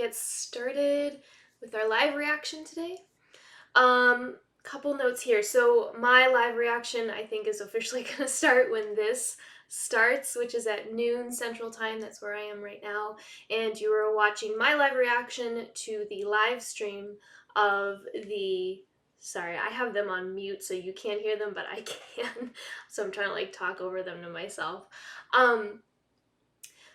get started with our live reaction today. Couple notes here. So my live reaction, I think, is officially going to start when this starts, which is at noon Central Time. That's where I am right now. And you are watching my live reaction to the live stream of the... Sorry, I have them on mute so you can't hear them, but I can. So I'm trying to like talk over them to myself.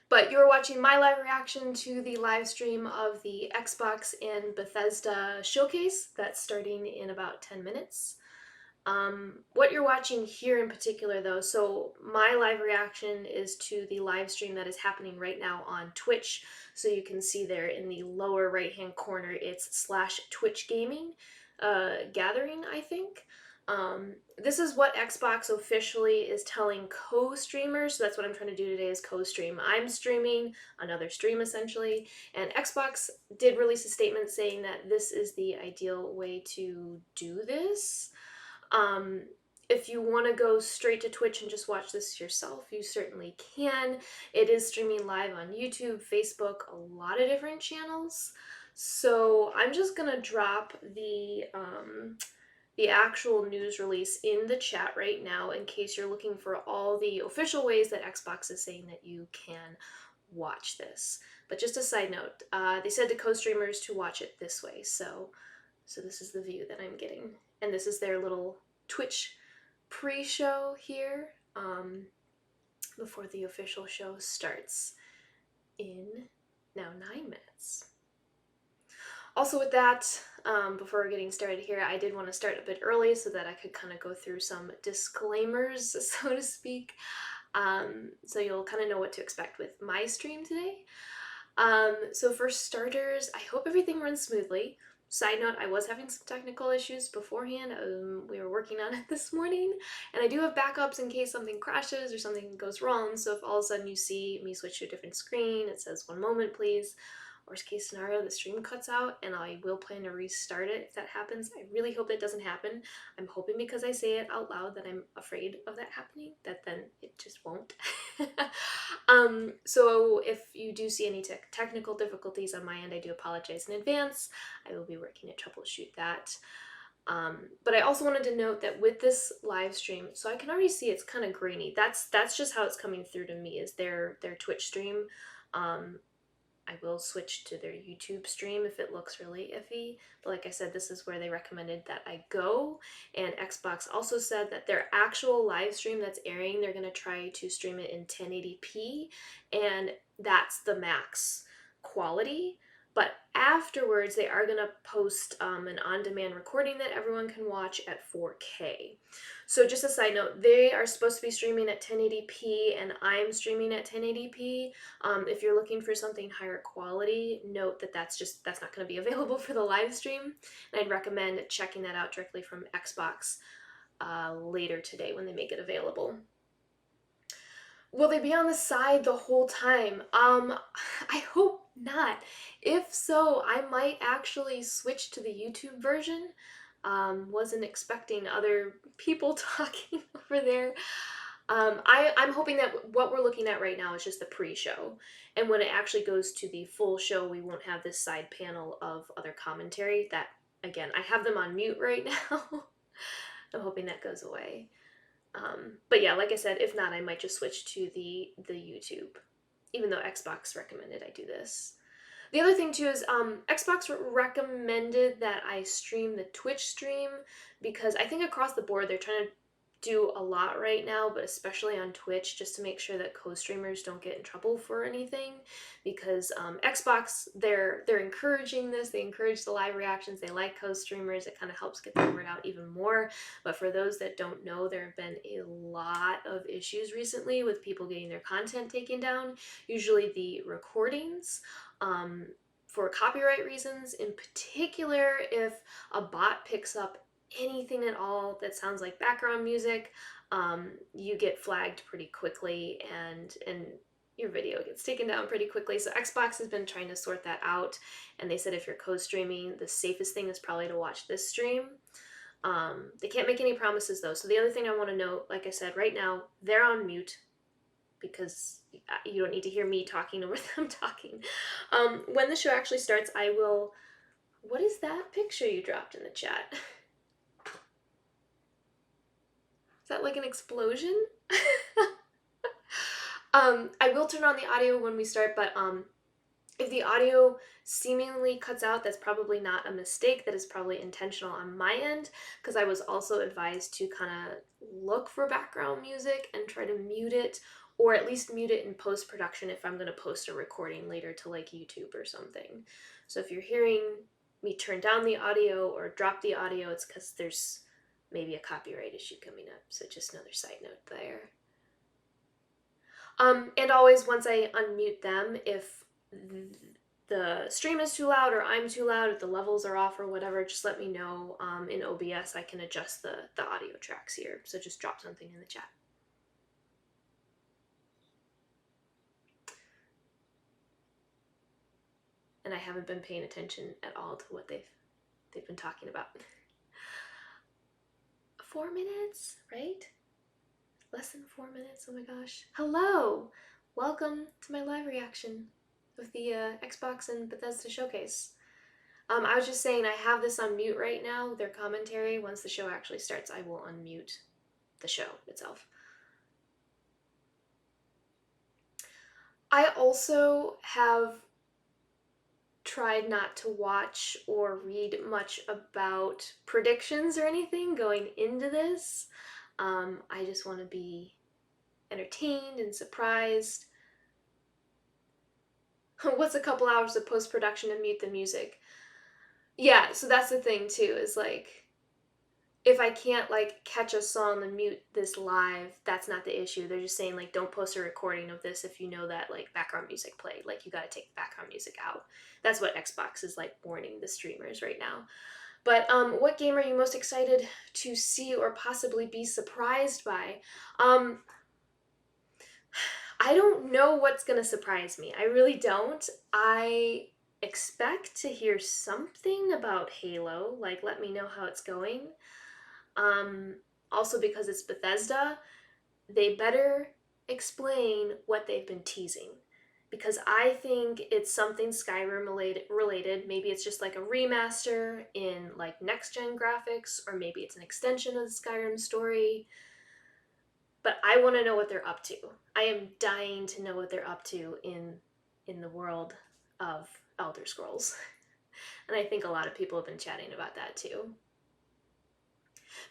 But you're watching my live reaction to the live stream of the Xbox and Bethesda showcase that's starting in about 10 minutes. What you're watching here in particular, though, so my live reaction is to the live stream that is happening right now on Twitch. So you can see there in the lower right-hand corner, it's /Twitch Gaming Gathering, I think. This is what Xbox officially is telling co-streamers. So that's what I'm trying to do today is co-stream. I'm streaming another stream essentially, and Xbox did release a statement saying that this is the ideal way to do this. If you want to go straight to Twitch and just watch this yourself, you certainly can. It is streaming live on YouTube, Facebook, a lot of different channels. So I'm just gonna drop the actual news release in the chat right now in case you're looking for all the official ways that Xbox is saying that you can watch this. But just a side note, they said to co-streamers to watch it this way. So this is the view that I'm getting. And this is their little Twitch pre-show here before the official show starts in now 9 minutes. Also with that, before getting started here, I did want to start a bit early so that I could kind of go through some disclaimers, so to speak, so you'll kind of know what to expect with my stream today. So for starters, I hope everything runs smoothly. Side note, I was having some technical issues beforehand. We were working on it this morning, and I do have backups in case something crashes or something goes wrong. So if all of a sudden you see me switch to a different screen, it says 1 moment please. Worst case scenario, the stream cuts out and I will plan to restart it if that happens. I really hope that doesn't happen. I'm hoping because I say it out loud that I'm afraid of that happening, that then it just won't. So if you do see any technical difficulties on my end, I do apologize in advance. I will be working to troubleshoot that. But I also wanted to note that with this live stream, so I can already see it's kind of grainy. That's just how it's coming through to me, is their Twitch stream. I will switch to their YouTube stream if it looks really iffy. But like I said, this is where they recommended that I go. And Xbox also said that their actual live stream that's airing, they're going to try to stream it in 1080p. And that's the max quality. But afterwards, they are going to post an on-demand recording that everyone can watch at 4K. So just a side note, they are supposed to be streaming at 1080p, and I'm streaming at 1080p. If you're looking for something higher quality, note that that's not going to be available for the live stream. And I'd recommend checking that out directly from Xbox later today when they make it available. Will they be on the side the whole time? I hope not. If so, I might actually switch to the YouTube version. Wasn't expecting other people talking over there. I'm hoping that what we're looking at right now is just the pre-show. And when it actually goes to the full show, we won't have this side panel of other commentary. That, again, I have them on mute right now. I'm hoping that goes away. But yeah, like I said, if not, I might just switch to the YouTube, even though Xbox recommended I do this. The other thing too is Xbox recommended that I stream the Twitch stream because I think across the board they're trying to do a lot right now, but especially on Twitch, just to make sure that co-streamers don't get in trouble for anything, because Xbox, they're encouraging this. They encourage the live reactions. They like co-streamers. It kind of helps get the word out even more. But for those that don't know, there have been a lot of issues recently with people getting their content taken down, usually the recordings. For copyright reasons, in particular, if a bot picks up anything at all that sounds like background music, you get flagged pretty quickly and your video gets taken down pretty quickly. So Xbox has been trying to sort that out, and they said if you're co-streaming, the safest thing is probably to watch this stream. They can't make any promises though. So the other thing I want to note, like I said, right now they're on mute. because you don't need to hear me talking over them talking. When the show actually starts, I will... What is that picture you dropped in the chat? Is that like an explosion? I will turn on the audio when we start, but if the audio seemingly cuts out, that's probably not a mistake. That is probably intentional on my end, because I was also advised to kind of look for background music and try to mute it, or at least mute it in post-production if I'm going to post a recording later to like YouTube or something. So if you're hearing me turn down the audio or drop the audio, it's because there's maybe a copyright issue coming up. So just another side note there. And always, once I unmute them, if the stream is too loud or I'm too loud, if the levels are off or whatever, just let me know. In OBS, I can adjust the audio tracks here. So just drop something in the chat. And I haven't been paying attention at all to what they've been talking about. 4 minutes, right? Less than 4 minutes, oh my gosh. Hello! Welcome to my live reaction of the Xbox and Bethesda showcase. I was just saying, I have this on mute right now, their commentary. Once the show actually starts, I will unmute the show itself. I also have tried not to watch or read much about predictions or anything going into this. I just want to be entertained and surprised. What's a couple hours of post-production to mute the music? Yeah, so that's the thing too, is like, if I can't like catch a song and mute this live, that's not the issue. They're just saying like, don't post a recording of this if you know that like background music played. Like, you gotta take the background music out. That's what Xbox is like warning the streamers right now. But what game are you most excited to see or possibly be surprised by? I don't know what's gonna surprise me. I really don't. I expect to hear something about Halo, like let me know how it's going. Also, because it's Bethesda, they better explain what they've been teasing. Because I think it's something Skyrim related. Maybe it's just like a remaster in like next gen graphics, or maybe it's an extension of the Skyrim story. But I want to know what they're up to. I am dying to know what they're up to in the world of Elder Scrolls. And I think a lot of people have been chatting about that too.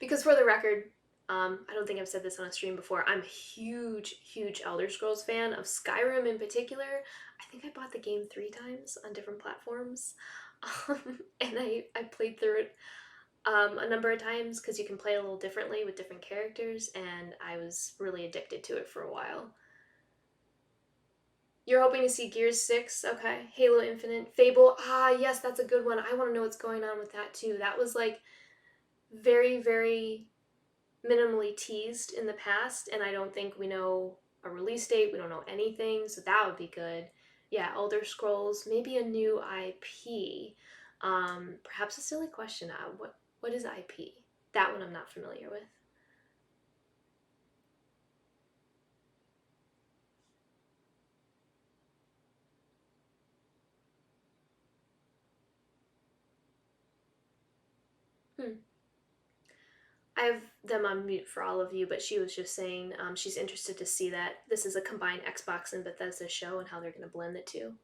Because for the record, I don't think I've said this on a stream before, I'm a huge, huge Elder Scrolls fan, of Skyrim in particular. I think I bought the game 3 times on different platforms. And I played through it a number of times, because you can play a little differently with different characters, and I was really addicted to it for a while. You're hoping to see Gears 6, okay. Halo Infinite, Fable, yes, that's a good one. I want to know what's going on with that too. That was like very, very minimally teased in the past, and I don't think we know a release date, we don't know anything, so that would be good. Yeah, Elder Scrolls, maybe a new IP. Perhaps a silly question, what is IP? That one I'm not familiar with. I have them on mute for all of you, but she was just saying she's interested to see that this is a combined Xbox and Bethesda show and how they're going to blend the two.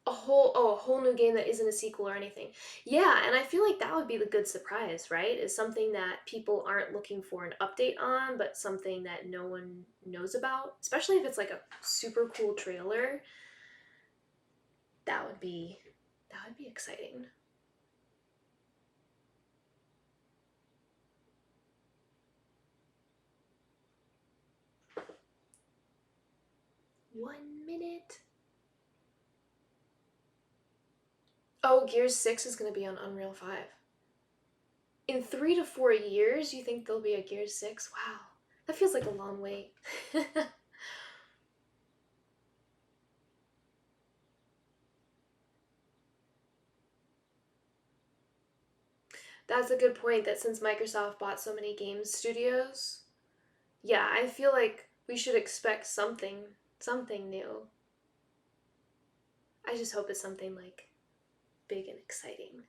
A whole new game that isn't a sequel or anything. Yeah, and I feel like that would be the good surprise, right? Is something that people aren't looking for an update on, but something that no one knows about. Especially if it's like a super cool trailer. That would be exciting. One minute. Oh, Gears 6 is going to be on Unreal 5. In 3 to 4 years, you think there'll be a Gears 6? Wow, that feels like a long wait. That's a good point, that since Microsoft bought so many game studios, yeah, I feel like We should expect something new. I just hope it's something like big and exciting.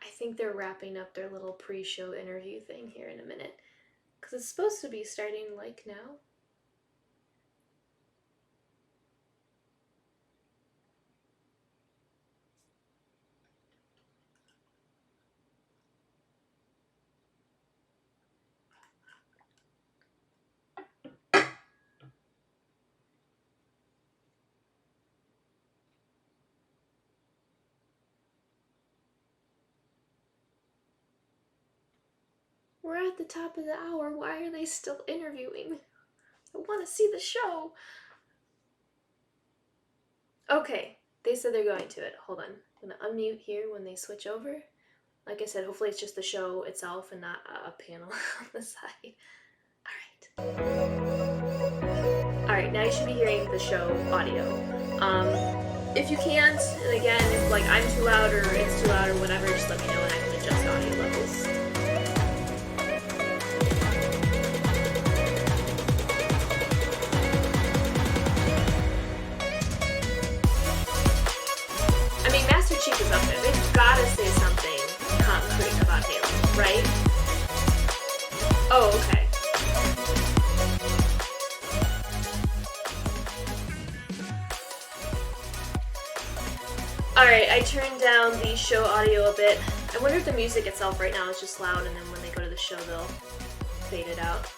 I think they're wrapping up their little pre-show interview thing here in a minute, because it's supposed to be starting like now. We're at the top of the hour. Why are they still interviewing? I want to see the show. Okay, they said they're going to it. Hold on. I'm going to unmute here when they switch over. Like I said, hopefully it's just the show itself and not a panel on the side. Alright, now you should be hearing the show audio. If you can't, and again, if like I'm too loud or it's too loud or whatever, just let me know and I can adjust audio levels. I mean, Master Chief is up there. They've gotta say something concrete about Halo, right? Oh, okay. Alright, I turned down the show audio a bit. I wonder if the music itself right now is just loud and then when they go to the show they'll fade it out.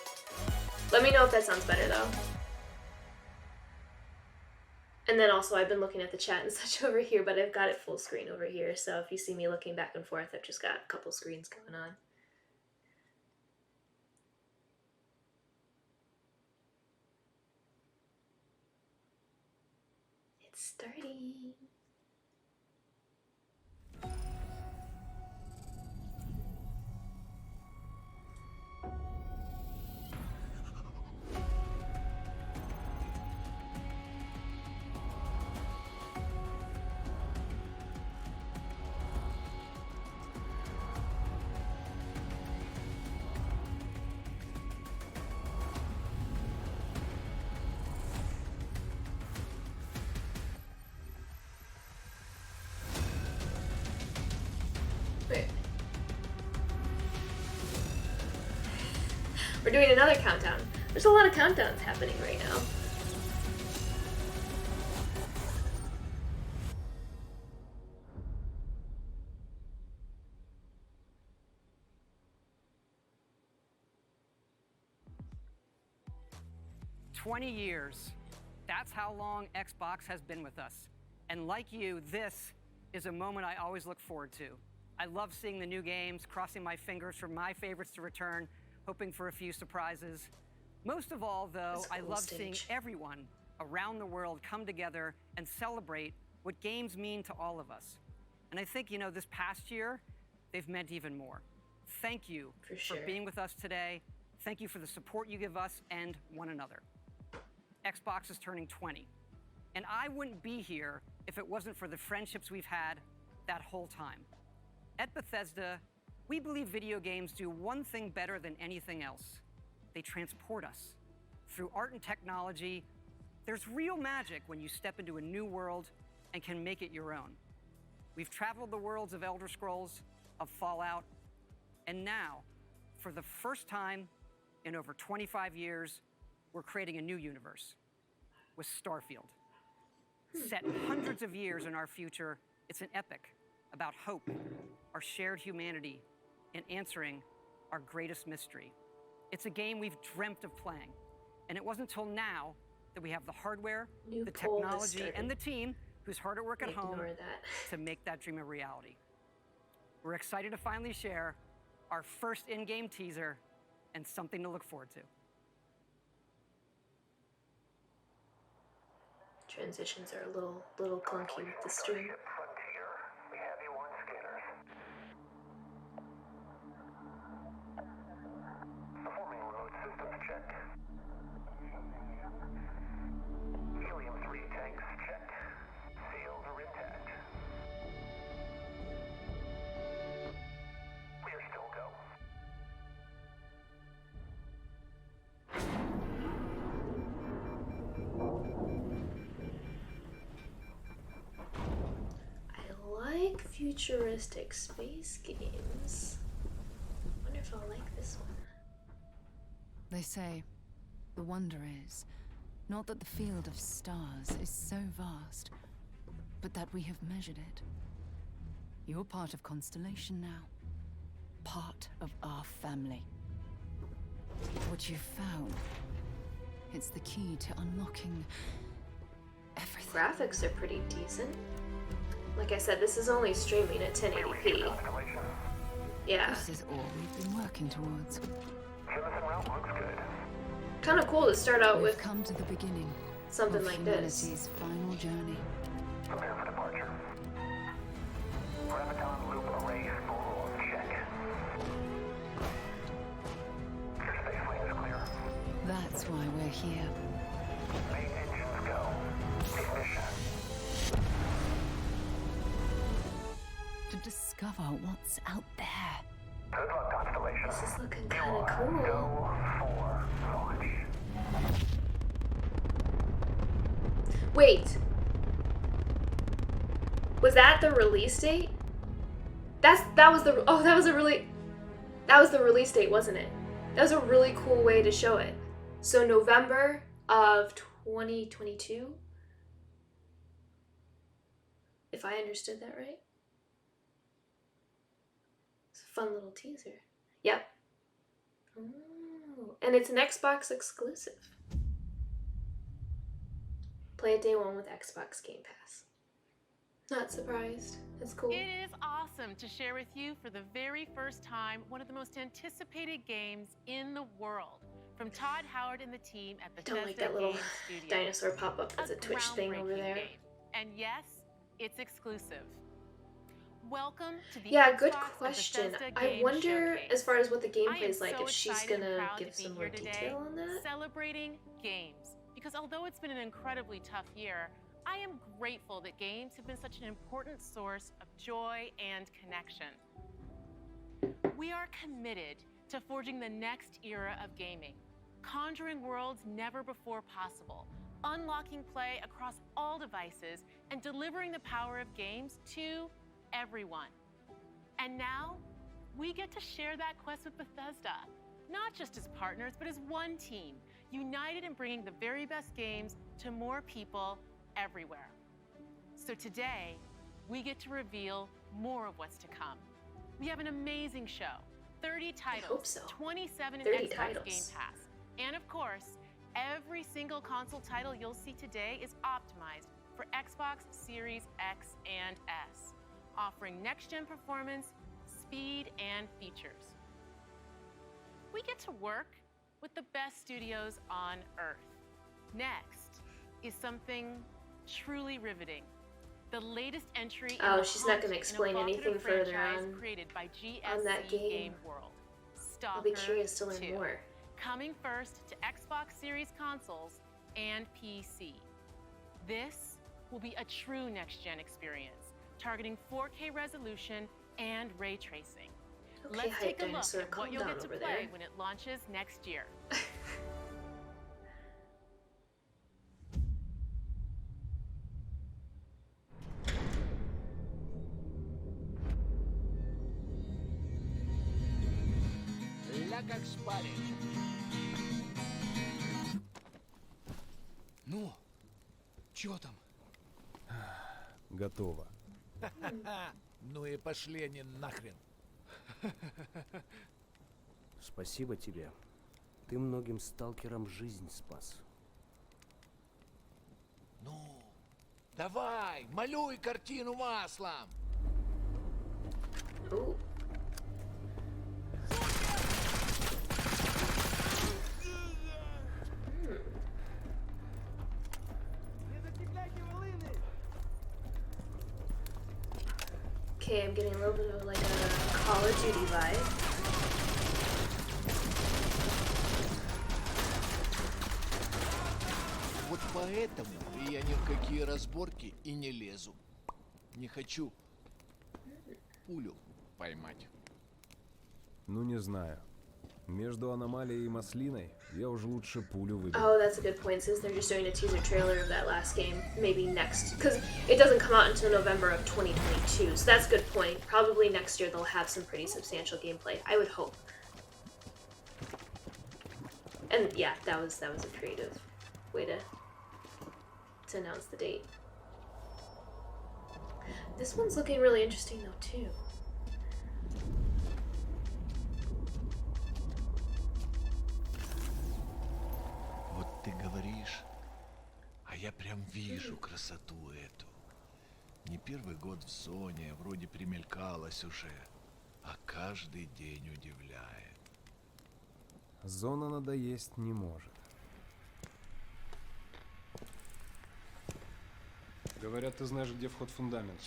Let me know if that sounds better though. And then also I've been looking at the chat and such over here, but I've got it full screen over here, so if you see me looking back and forth, I've just got a couple screens going on. It's starting. Wait. We're doing another countdown. There's a lot of countdowns happening right now. "20 years. That's how long Xbox has been with us. And like you, this is a moment I always look forward to. I love seeing the new games, crossing my fingers for my favorites to return, hoping for a few surprises. Most of all, though, I love seeing everyone around the world come together and celebrate what games mean to all of us. And I think, this past year, they've meant even more. Thank you for being with us today. Thank you for the support you give us and one another. Xbox is turning 20. And I wouldn't be here if it wasn't for the friendships we've had that whole time. At Bethesda, we believe video games do one thing better than anything else. They transport us. Through art and technology, there's real magic when you step into a new world and can make it your own. We've traveled the worlds of Elder Scrolls, of Fallout, and now, for the first time in over 25 years, we're creating a new universe with Starfield. Set hundreds of years in our future, it's an epic about hope, our shared humanity, and answering our greatest mystery. It's a game we've dreamt of playing, and it wasn't until now that we have the hardware, the technology, and the team who's hard at work at home to make that dream a reality. We're excited to finally share our first in-game teaser and something to look forward to. Transitions are a little clunky with the stream. futuristic space games. Wonder if I'll like this one. They say the wonder is not that the field of stars is so vast, but that we have measured it. You're part of Constellation now. Part of our family. What you've found, it's the key to unlocking everything. Graphics are pretty decent. Like I said, this is only streaming at 1080p. Yeah. This is all we've been working towards. Kind of cool to start out We've with come to the beginning something of like this. humanity's final journey. Prepare for departure. Graviton loop array full check. Your space lane is clear. That's why we're here. Main engines go. Ignition. To discover what's out there. Good luck, Constellation. This is looking You kind of are cool. go for launch. Wait. Was that the release date? That was the release date, wasn't it? That was a really cool way to show it. So November of 2022. If I understood that right. It's a fun little teaser. Yep. Oh, and it's an Xbox exclusive. Play it day one with Xbox Game Pass. Not surprised. That's cool. It is awesome to share with you for the very first time one of the most anticipated games in the world from Todd Howard and the team at I Bethesda don't like that little Game Studios. dinosaur pop up as a Twitch thing over groundbreaking there. game. And yes, it's exclusive. Welcome to the Yeah, Xbox good and question. Bethesda I Game wonder, Showcase. as far as what the I gameplay am is like, so if she's excited and gonna proud give to be some more here today detail on that. Celebrating games. Because although it's been an incredibly tough year, I am grateful that games have been such an important source of joy and connection. We are committed to forging the next era of gaming, conjuring worlds never before possible, unlocking play across all devices, and delivering the power of games to everyone. And now, we get to share that quest with Bethesda, not just as partners, but as one team, united in bringing the very best games to more people everywhere. So today, we get to reveal more of what's to come. We have an amazing show, 30 titles, hope so. 27 in 30 Xbox titles. Game Pass. And of course, every single console title you'll see today is optimized for Xbox Series X and S, offering next-gen performance, speed, and features. We get to work with the best studios on Earth. Next is something truly riveting. The latest entry Oh, in the she's not gonna haunting and explain evocative anything further franchise on created by GSC that game. World. I'll be Stalker curious to learn 2, more. coming first to Xbox Series consoles and PC. This will be a true next-gen experience, targeting 4K resolution and ray tracing. Okay, Let's hype take a look dinosaur, at calm what you'll down get to over play there. when it launches next year. Ля как спали. Ну, чё там? Готово. Ну и пошли они нахрен. Спасибо тебе. Ты многим сталкерам жизнь спас. Ну, давай, малюй картину маслом. Ooh. Okay, I'm getting a little bit of like a Call of Duty vibe. Вот поэтому я ни в какие разборки и не лезу. Не хочу пулю поймать. Ну, не знаю. Между аномалией и маслиной я уже лучше пулю выберу. Oh, that's a good point. Since they're just doing a teaser trailer of that last game, maybe next, because it doesn't come out until November of 2022. So that's a good point. Probably next year they'll have some pretty substantial gameplay. I would hope. And yeah, that was a creative way to announce the date. This one's looking really interesting though too. Вот ты говоришь, а я прям вижу красоту эту. Не первый год в зоне, вроде примелькалась уже, а каждый день удивляет. Зона надоесть не может. Говорят, ты знаешь, где вход в фундамент.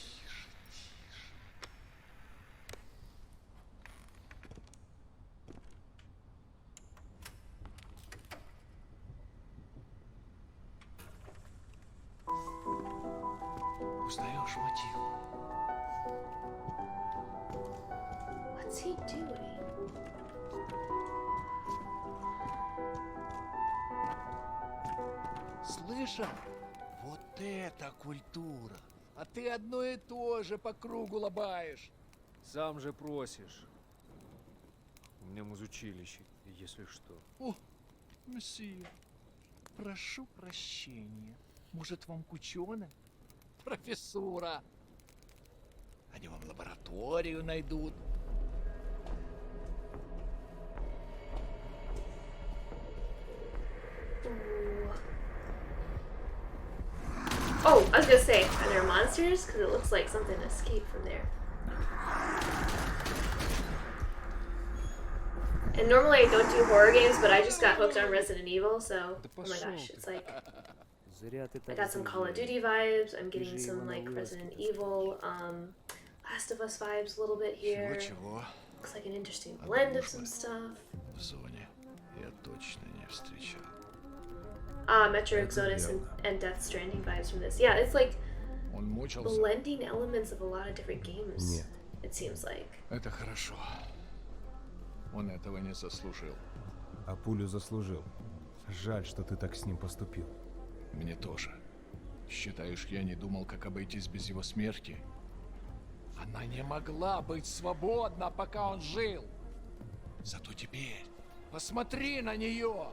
Узнаешь мотив? What's he doing? Слышал? Вот это культура! А ты одно и то же по кругу лобаешь. Сам же просишь. У меня музучилище, если что. О, месье, прошу прощения. Может, вам к ученым? Профессура. Они вам лабораторию найдут. Ooh. Oh, I was gonna say, are there monsters? Because it looks like something escaped from there. And normally I don't do horror games, but I just got hooked on Resident Evil, so oh my gosh, it's like Зря ты I так got some Call of заявляешь. Duty vibes. I'm getting Ты же some его like на Resident вылазке Evil, Last of Us vibes a little bit here. Чего-чего? Looks like an interesting blend of some stuff. В зоне я точно не встречал. Metro Exodus and Death Stranding vibes from this. Yeah, it's like Он мучился. blending elements of a lot of different games. Нет. It seems like. Это хорошо. Он этого не заслужил. А пулю заслужил. Жаль, что ты так с ним поступил. Мне тоже. Считаешь, я не думал, как обойтись без его смерти? Она не могла быть свободна, пока он жил. Зато теперь посмотри на нее.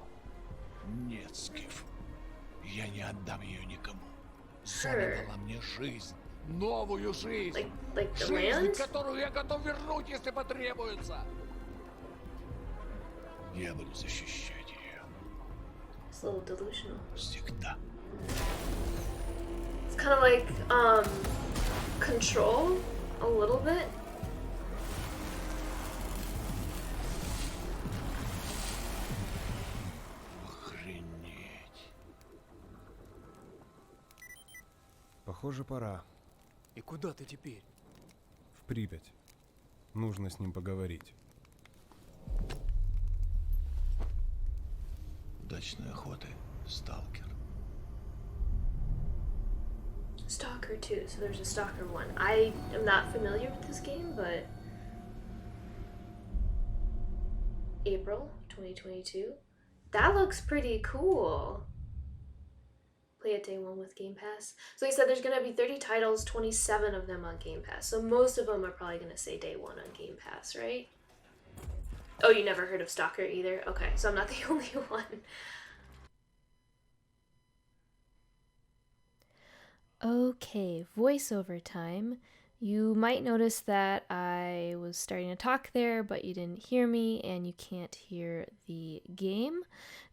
Нет, Скиф, я не отдам ее никому. Зона Sure. дала мне жизнь, новую жизнь. Like the Жизнь, land? которую я готов вернуть, если потребуется. Я буду защищать ее It's a little delusional. всегда. It's kind of like Control a little bit. Охренеть. Похоже, пора. И куда ты теперь? В Припять. Нужно с ним поговорить. Удачной охоты, сталкер. Stalker 2, so there's a Stalker 1. I am not familiar with this game, but April 2022. That looks pretty cool. Play it day one with Game Pass. So he said there's going to be 30 titles, 27 of them on Game Pass. So most of them are probably going to say day one on Game Pass, right? Oh, you never heard of Stalker either? Okay, so I'm not the only one. Okay, voiceover time. You might notice that I was starting to talk there, but you didn't hear me and you can't hear the game.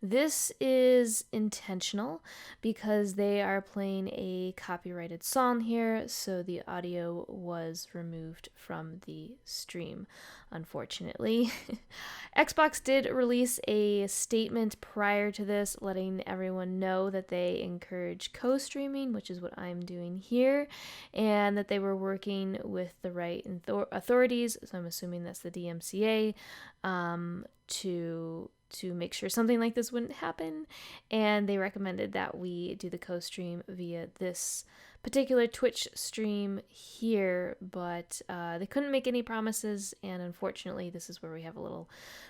This is intentional because they are playing a copyrighted song here, so the audio was removed from the stream, unfortunately. Xbox did release a statement prior to this letting everyone know that they encourage co-streaming, which is what I'm doing here, and that they were working with the right authorities, so I'm assuming that's the DMCA, to make sure something like this wouldn't happen, and they recommended that we do the co-stream via this particular Twitch stream here, but they couldn't make any promises, and unfortunately, this is where we have a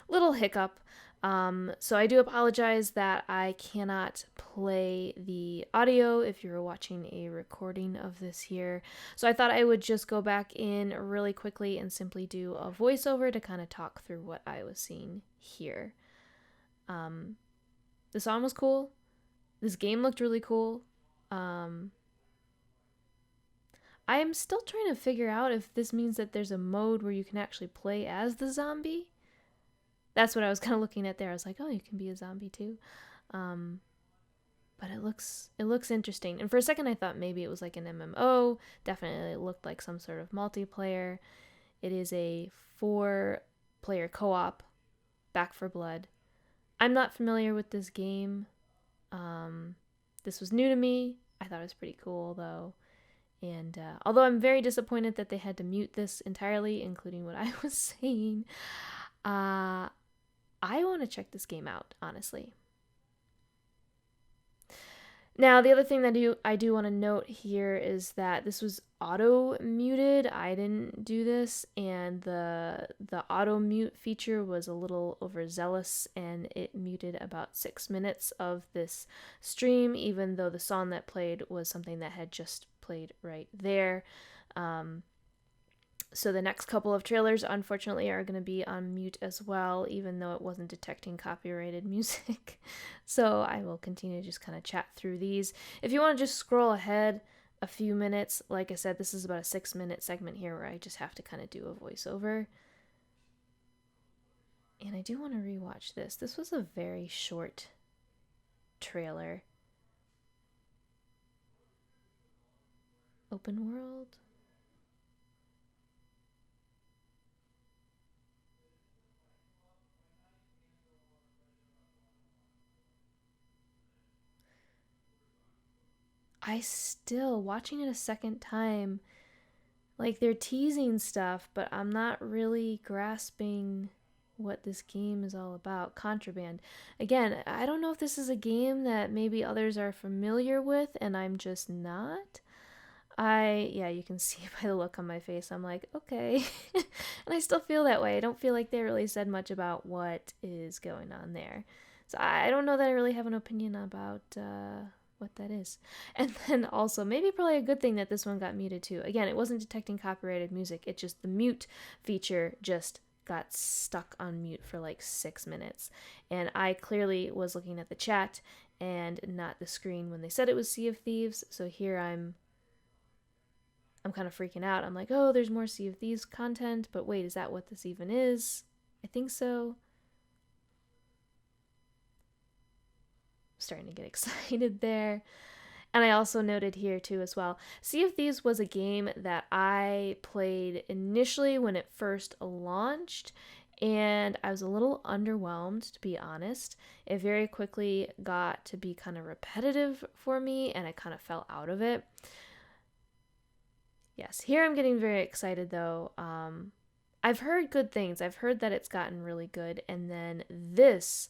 little hiccup. So I do apologize that I cannot play the audio if you're watching a recording of this here. So I thought I would just go back in really quickly and simply do a voiceover to kind of talk through what I was seeing here. The song was cool. This game looked really cool. I am still trying to figure out if this means that there's a mode where you can actually play as the zombie. That's what I was kind of looking at there. I was like, oh, you can be a zombie too. But it looks interesting. And for a second I thought maybe it was like an MMO. Definitely looked like some sort of multiplayer. It is a 4-player co-op, Back 4 Blood. I'm not familiar with this game. This was new to me. I thought it was pretty cool though. And although I'm very disappointed that they had to mute this entirely, including what I was saying, I want to check this game out, honestly. Now, the other thing that I do want to note here is that this was auto-muted. I didn't do this, and the auto-mute feature was a little overzealous, and it muted about 6 minutes of this stream, even though the song that played was something that had just played right there. So the next couple of trailers, unfortunately, are going to be on mute as well, even though it wasn't detecting copyrighted music. So I will continue to just kind of chat through these. If you want to just scroll ahead a few minutes, like I said, this is about a 6-minute segment here where I just have to kind of do a voiceover. And I do want to rewatch this. This was a very short trailer. Open world. I still, watching it a second time, like they're teasing stuff, but I'm not really grasping what this game is all about. Contraband. Again, I don't know if this is a game that maybe others are familiar with and I'm just not. Yeah, you can see by the look on my face, I'm like, okay. And I still feel that way. I don't feel like they really said much about what is going on there. So I don't know that I really have an opinion about what that is. And then also, maybe probably a good thing that this one got muted too. Again, it wasn't detecting copyrighted music. It just, the mute feature just got stuck on mute for like 6 minutes. And I clearly was looking at the chat and not the screen when they said it was Sea of Thieves. So here I'm kind of freaking out. I'm like, oh, there's more Sea of Thieves content, but wait, is that what this even is? I think so. Starting to get excited there. And I also noted here too as well, Sea of Thieves was a game that I played initially when it first launched, and I was a little underwhelmed, to be honest. It very quickly got to be kind of repetitive for me, and I kind of fell out of it. Yes, here I'm getting very excited though. I've heard good things. I've heard that it's gotten really good, and then this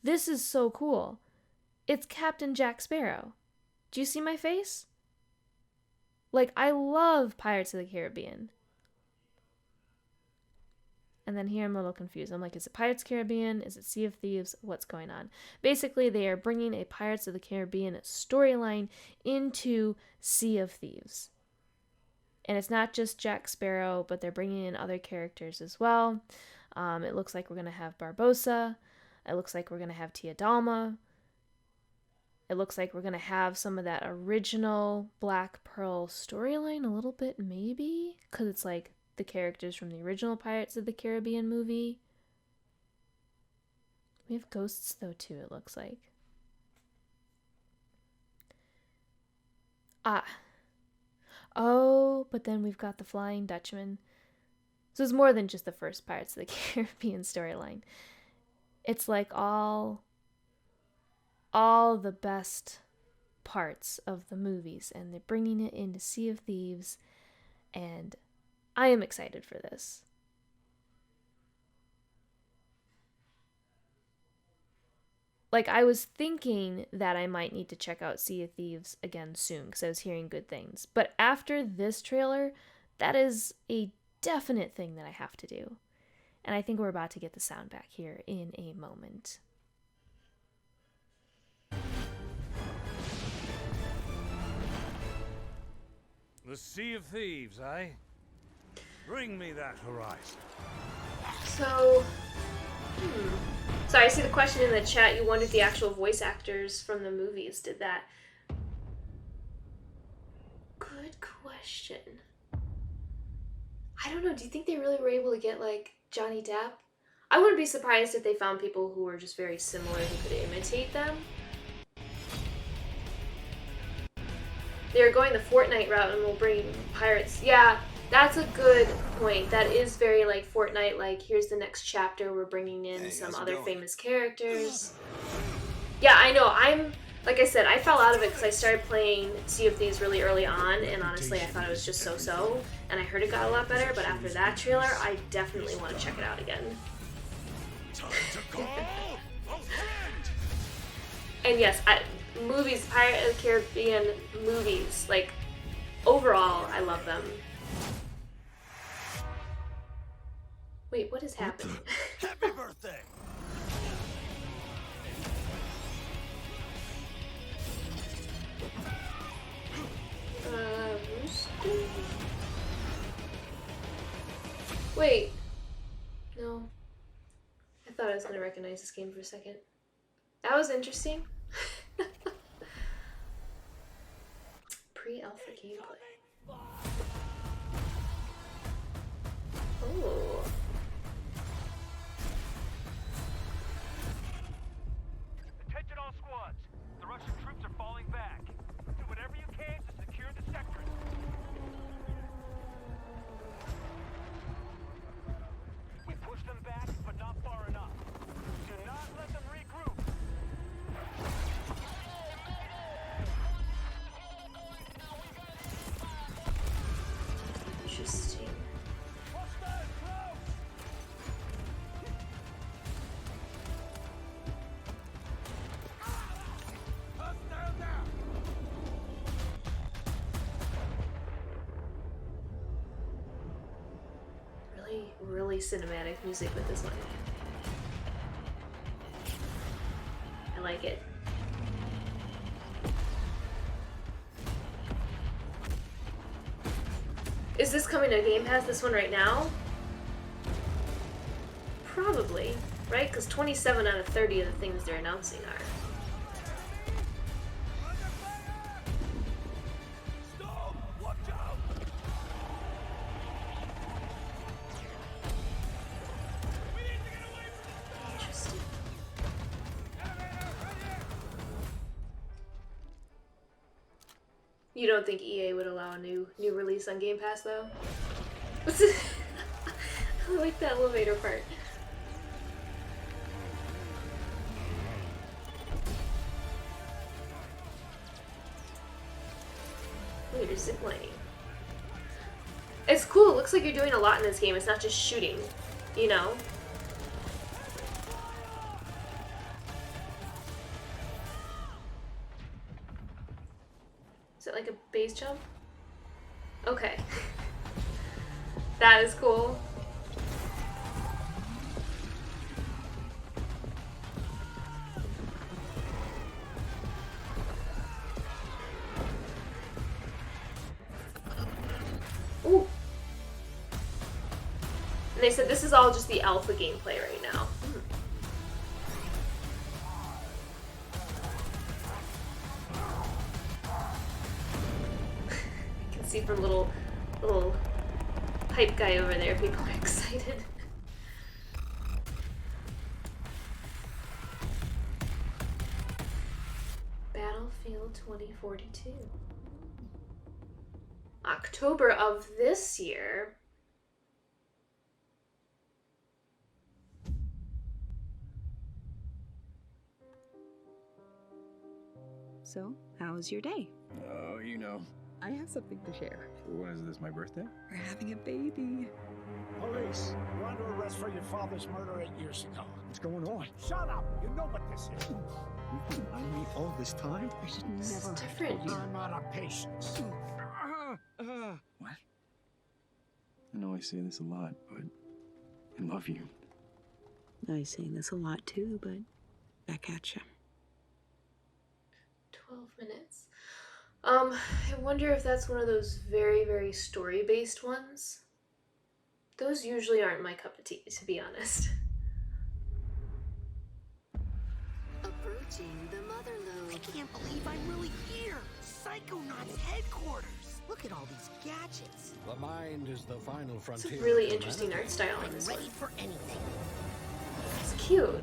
is so cool. It's Captain Jack Sparrow. Do you see my face? Like, I love Pirates of the Caribbean. And then here I'm a little confused. I'm like, is it Pirates of the Caribbean? Is it Sea of Thieves? What's going on? Basically, they are bringing a Pirates of the Caribbean storyline into Sea of Thieves. And it's not just Jack Sparrow, but they're bringing in other characters as well. It looks like we're going to have Barbossa. It looks like we're going to have Tia Dalma. It looks like we're going to have some of that original Black Pearl storyline a little bit, maybe, because it's like the characters from the original Pirates of the Caribbean movie. We have ghosts, though, too, it looks like. Oh, but then we've got the Flying Dutchman. So it's more than just the first Pirates of the Caribbean storyline. It's like all the best parts of the movies, and they're bringing it into Sea of Thieves, and I am excited for this. like, I was thinking that I might need to check out Sea of Thieves again soon because I was hearing good things. But after this trailer, that is a definite thing that I have to do. And I think we're about to get the sound back here in a moment. The Sea of Thieves, eh? Bring me that horizon. So, sorry, I see the question in the chat. You wondered the actual voice actors from the movies did that. Good question. I don't know. Do you think they really were able to get, like, Johnny Depp? I wouldn't be surprised if they found people who were just very similar who could imitate them. They're going the Fortnite route and we'll bring pirates. Yeah, that's a good point. That is very, like, Fortnite, like, here's the next chapter, we're bringing in some other famous characters. Yeah, I know, like I said, I fell out of it because I started playing Sea of Thieves really early on, and honestly, I thought it was just so-so, and I heard it got a lot better, but after that trailer, I definitely want to check it out again. And yes, movies, Pirates of the Caribbean movies, like, overall, I love them. Wait, what is happening? Happy birthday! Rooster? Wait. No. I thought I was gonna recognize this game for a second. That was interesting. Pre-alpha gameplay. Oh. Attention all squads. The Russian troops are falling back. Do whatever you can to secure the sector. We push them back, but not far enough. Do not let them regroup. Interesting. Really cinematic music with this one. I like it. Is this coming to Game Pass, this one right now? Probably, right? Because 27 out of 30 of the things they're announcing are. Interesting. You don't think EA would allow a new release on Game Pass, though? I like that elevator part. Look, you're ziplining. It's cool. It looks like you're doing a lot in this game. It's not just shooting, you know? Is it like a base jump? Okay. That is cool. Ooh. And they said this is all just the alpha gameplay right now. You can see from little hype guy over there, people are excited. Battlefield 2042. October of this year. So, how was your day? Oh, you know. I have something to share. When is this, my birthday? We're having a baby. Police, you're under arrest for your father's murder 8 years ago. What's going on? Shut up! You know what this is. You've been lying to me all this time? I should This is never. different. I'm out of patience. What? I know I say this a lot, but I love you. I say this a lot too, but back at you. 12 minutes. I wonder if that's one of those very, very story-based ones. Those usually aren't my cup of tea, to be honest. Approaching the mother load. I can't believe I'm really here. Psychonauts headquarters. Look at all these gadgets. The mind is the final It's frontier. a really interesting art style on I'm this one. ready for anything. It's cute.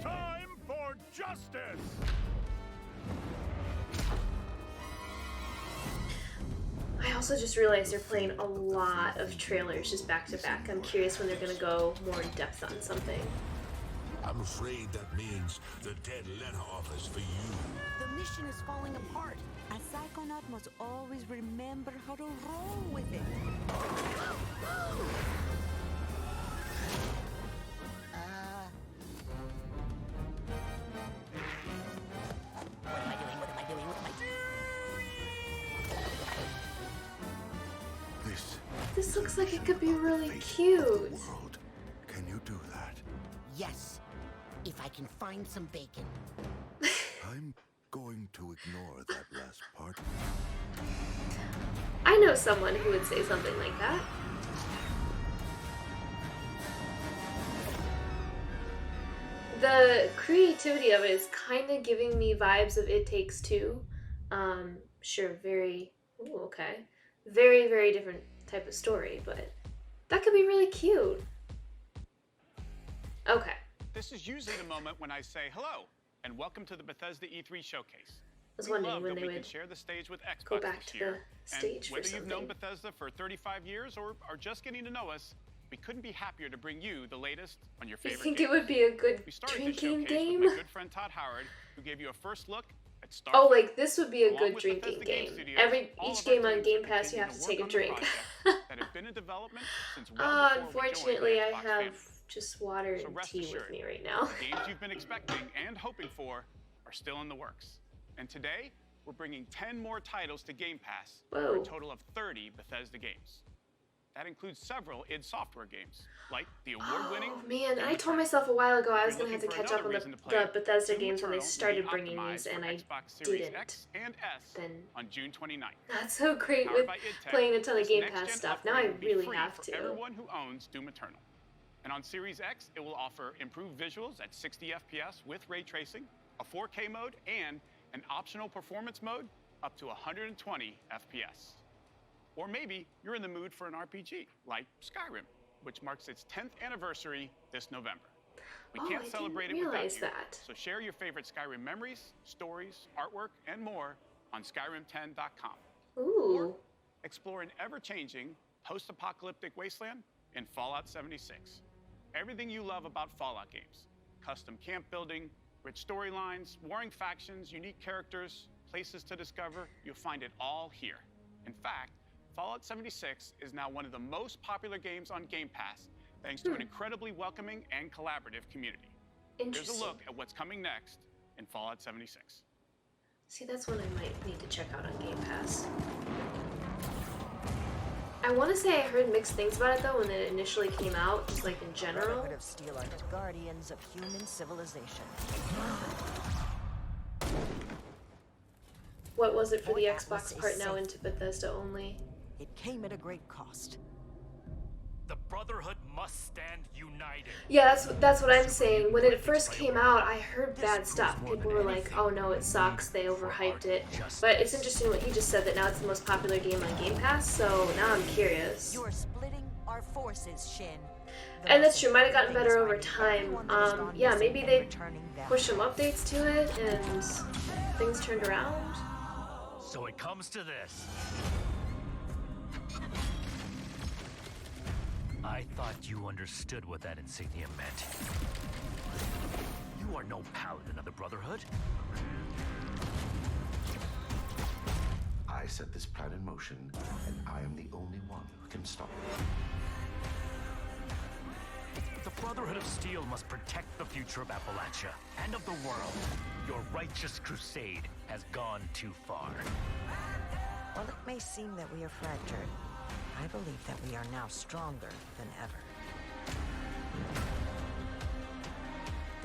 Time for justice! I also just realized they're playing a lot of trailers just back to back. I'm curious when they're gonna go more in depth on something. I'm afraid that means the dead letter office for you. The mission is falling apart. A psychonaut must always remember how to roll with it. What am I doing? What am I doing? What am I doing? This looks like it could be really cute. World. Can you do that? Yes, if I can find some bacon. I'm going to ignore that last part. I know someone who would say something like that. The creativity of it is kind of giving me vibes of It Takes Two. Sure, very, ooh, okay. Very, very different type of story, but that could be really cute. Okay. This is usually the moment when I say hello and welcome to the Bethesda E3 showcase. I was We wondering love when that they we can would share the stage with Xbox go back this to year. the stage and for whether you've known something. Bethesda for 35 years or are just getting to know us, we couldn't be happier to bring you the latest on your You favorite think games. it would be a good We started this drinking showcase game? with my good friend Todd Howard, who gave you a first look at Starfield. Oh, like this would be a Along good with drinking Bethesda Game game. Studios, all Each of our game on teams Game are Pass, you continuing have to to take a work on the drink. projects that have been in development since well before we joined the Unfortunately, I Xbox have family. just water So and rest tea assured, with me right now. the games you've been expecting and hoping for are still in the works. And today, we're bringing 10 more titles to Game Pass for Whoa. a total of 30 Bethesda games. That includes several id Software games, like the award-winning. Oh man, I told myself a while ago I was If you're going to have to looking catch for up on another reason to the play Bethesda Doom games when they Eternal will be started bringing these, optimized and for I Xbox Series didn't. X and S Then on June 29th. That's so great Powered with by id Tech, playing a ton of this Game next-gen Pass stuff. Now I upgrade will be really free have for to. everyone who owns Doom Eternal. And on Series X, it will offer improved visuals at 60 FPS with ray tracing, a 4K mode, and an optional performance mode up to 120 FPS. Or maybe you're in the mood for an RPG, like Skyrim, which marks its 10th anniversary this November. We Oh, can't I celebrate it didn't without realize you. that. So share your favorite Skyrim memories, stories, artwork, and more on Skyrim10.com. Ooh. Explore an ever-changing, post-apocalyptic wasteland in Fallout 76. Everything you love about Fallout games. Custom camp building, rich storylines, warring factions, unique characters, places to discover, you'll find it all here. In fact, Fallout 76 is now one of the most popular games on Game Pass, thanks to an incredibly welcoming and collaborative community. Here's a Interesting. look at what's coming next in Fallout 76. See, that's one I might need to check out on Game Pass. I want to say I heard mixed things about it though when it initially came out, just like in general. Brotherhood of Steel are the guardians of human civilization. What was it for the Fort Atlas Xbox is part now safe. into Bethesda only? It came at a great cost. The Brotherhood must stand united. Yeah, that's what I'm saying. When it first came out, I heard bad stuff. People were like, "Oh no, it sucks. They overhyped it." But it's interesting what he just said, that now it's the most popular game on Game Pass. So now I'm curious. You are splitting our forces, Shin. And that's true. Might have gotten better over time. Yeah, maybe they pushed some updates to it and things turned around. So it comes to this. I thought you understood what that insignia meant. You are no paladin of the Brotherhood. I set this plan in motion, and I am the only one who can stop it. The Brotherhood of Steel must protect the future of Appalachia and of the world. Your righteous crusade has gone too far. While it may seem that we are fractured, I believe that we are now stronger than ever.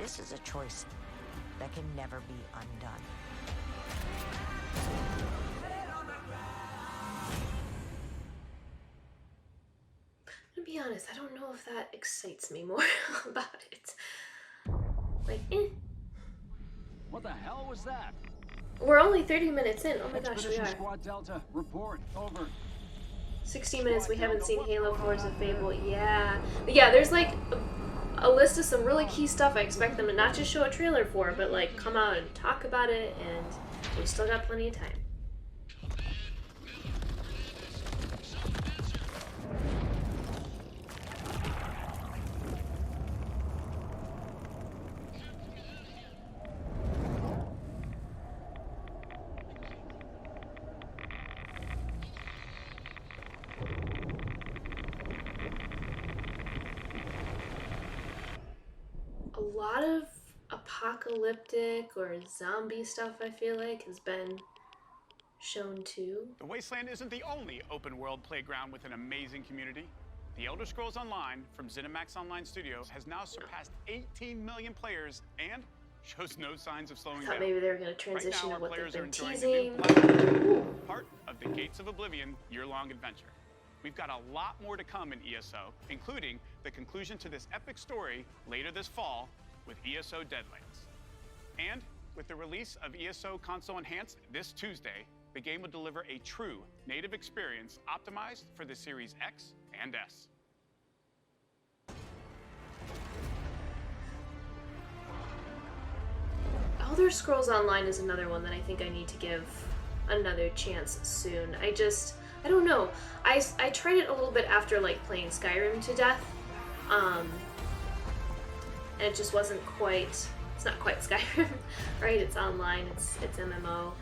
This is a choice that can never be undone. To be honest, I don't know if that excites me more about it. Like, eh. What the hell was that? We're only 30 minutes in. Oh my gosh, we Expedition are. Squad Delta, report. Over. 60 minutes, we haven't seen Halo, Forza, Fable. Yeah. But yeah, there's like a list of some really key stuff I expect them to not just show a trailer for, but like come out and talk about it, and we still got plenty of time. A lot of apocalyptic or zombie stuff, I feel like, has been shown too. The Wasteland isn't the only open-world playground with an amazing community. The Elder Scrolls Online from ZeniMax Online Studios has now surpassed 18 million players and shows no signs of slowing I thought down. maybe they were going to transition right now, to our what they've players are been enjoying teasing. the new part of the Gates of Oblivion year-long adventure. We've got a lot more to come in ESO, including the conclusion to this epic story later this fall with ESO Deadlands. And with the release of ESO Console Enhanced this Tuesday, the game will deliver a true native experience optimized for the Series X and S. Elder Scrolls Online is another one that I think I need to give another chance soon. I don't know. I tried it a little bit after like playing Skyrim to death, and it just wasn't quite. It's not quite Skyrim, right? It's online. It's MMO.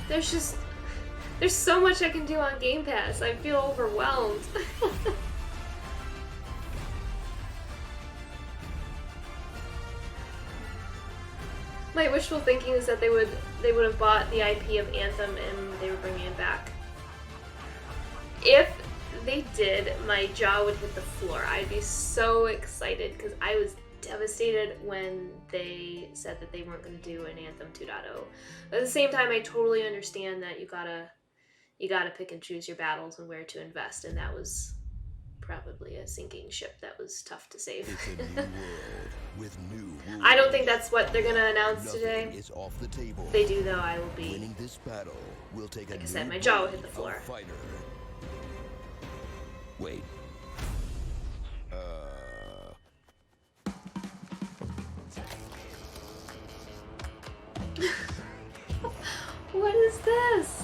There's so much I can do on Game Pass. I feel overwhelmed. My wishful thinking is that they would have bought the IP of Anthem and they were bringing it back. If they did, my jaw would hit the floor. I'd be so excited because I was devastated when they said that they weren't going to do an Anthem 2.0. But at the same time, I totally understand that you gotta pick and choose your battles and where to invest, and that was probably a sinking ship that was tough to save. It's a new world with new rules. I don't think that's what they're gonna announce Nothing today. is off the table. If they do, though, I will be. Winning this battle will take Like a I said, new my jaw will breed hit the floor. of fighter. Wait. What is this?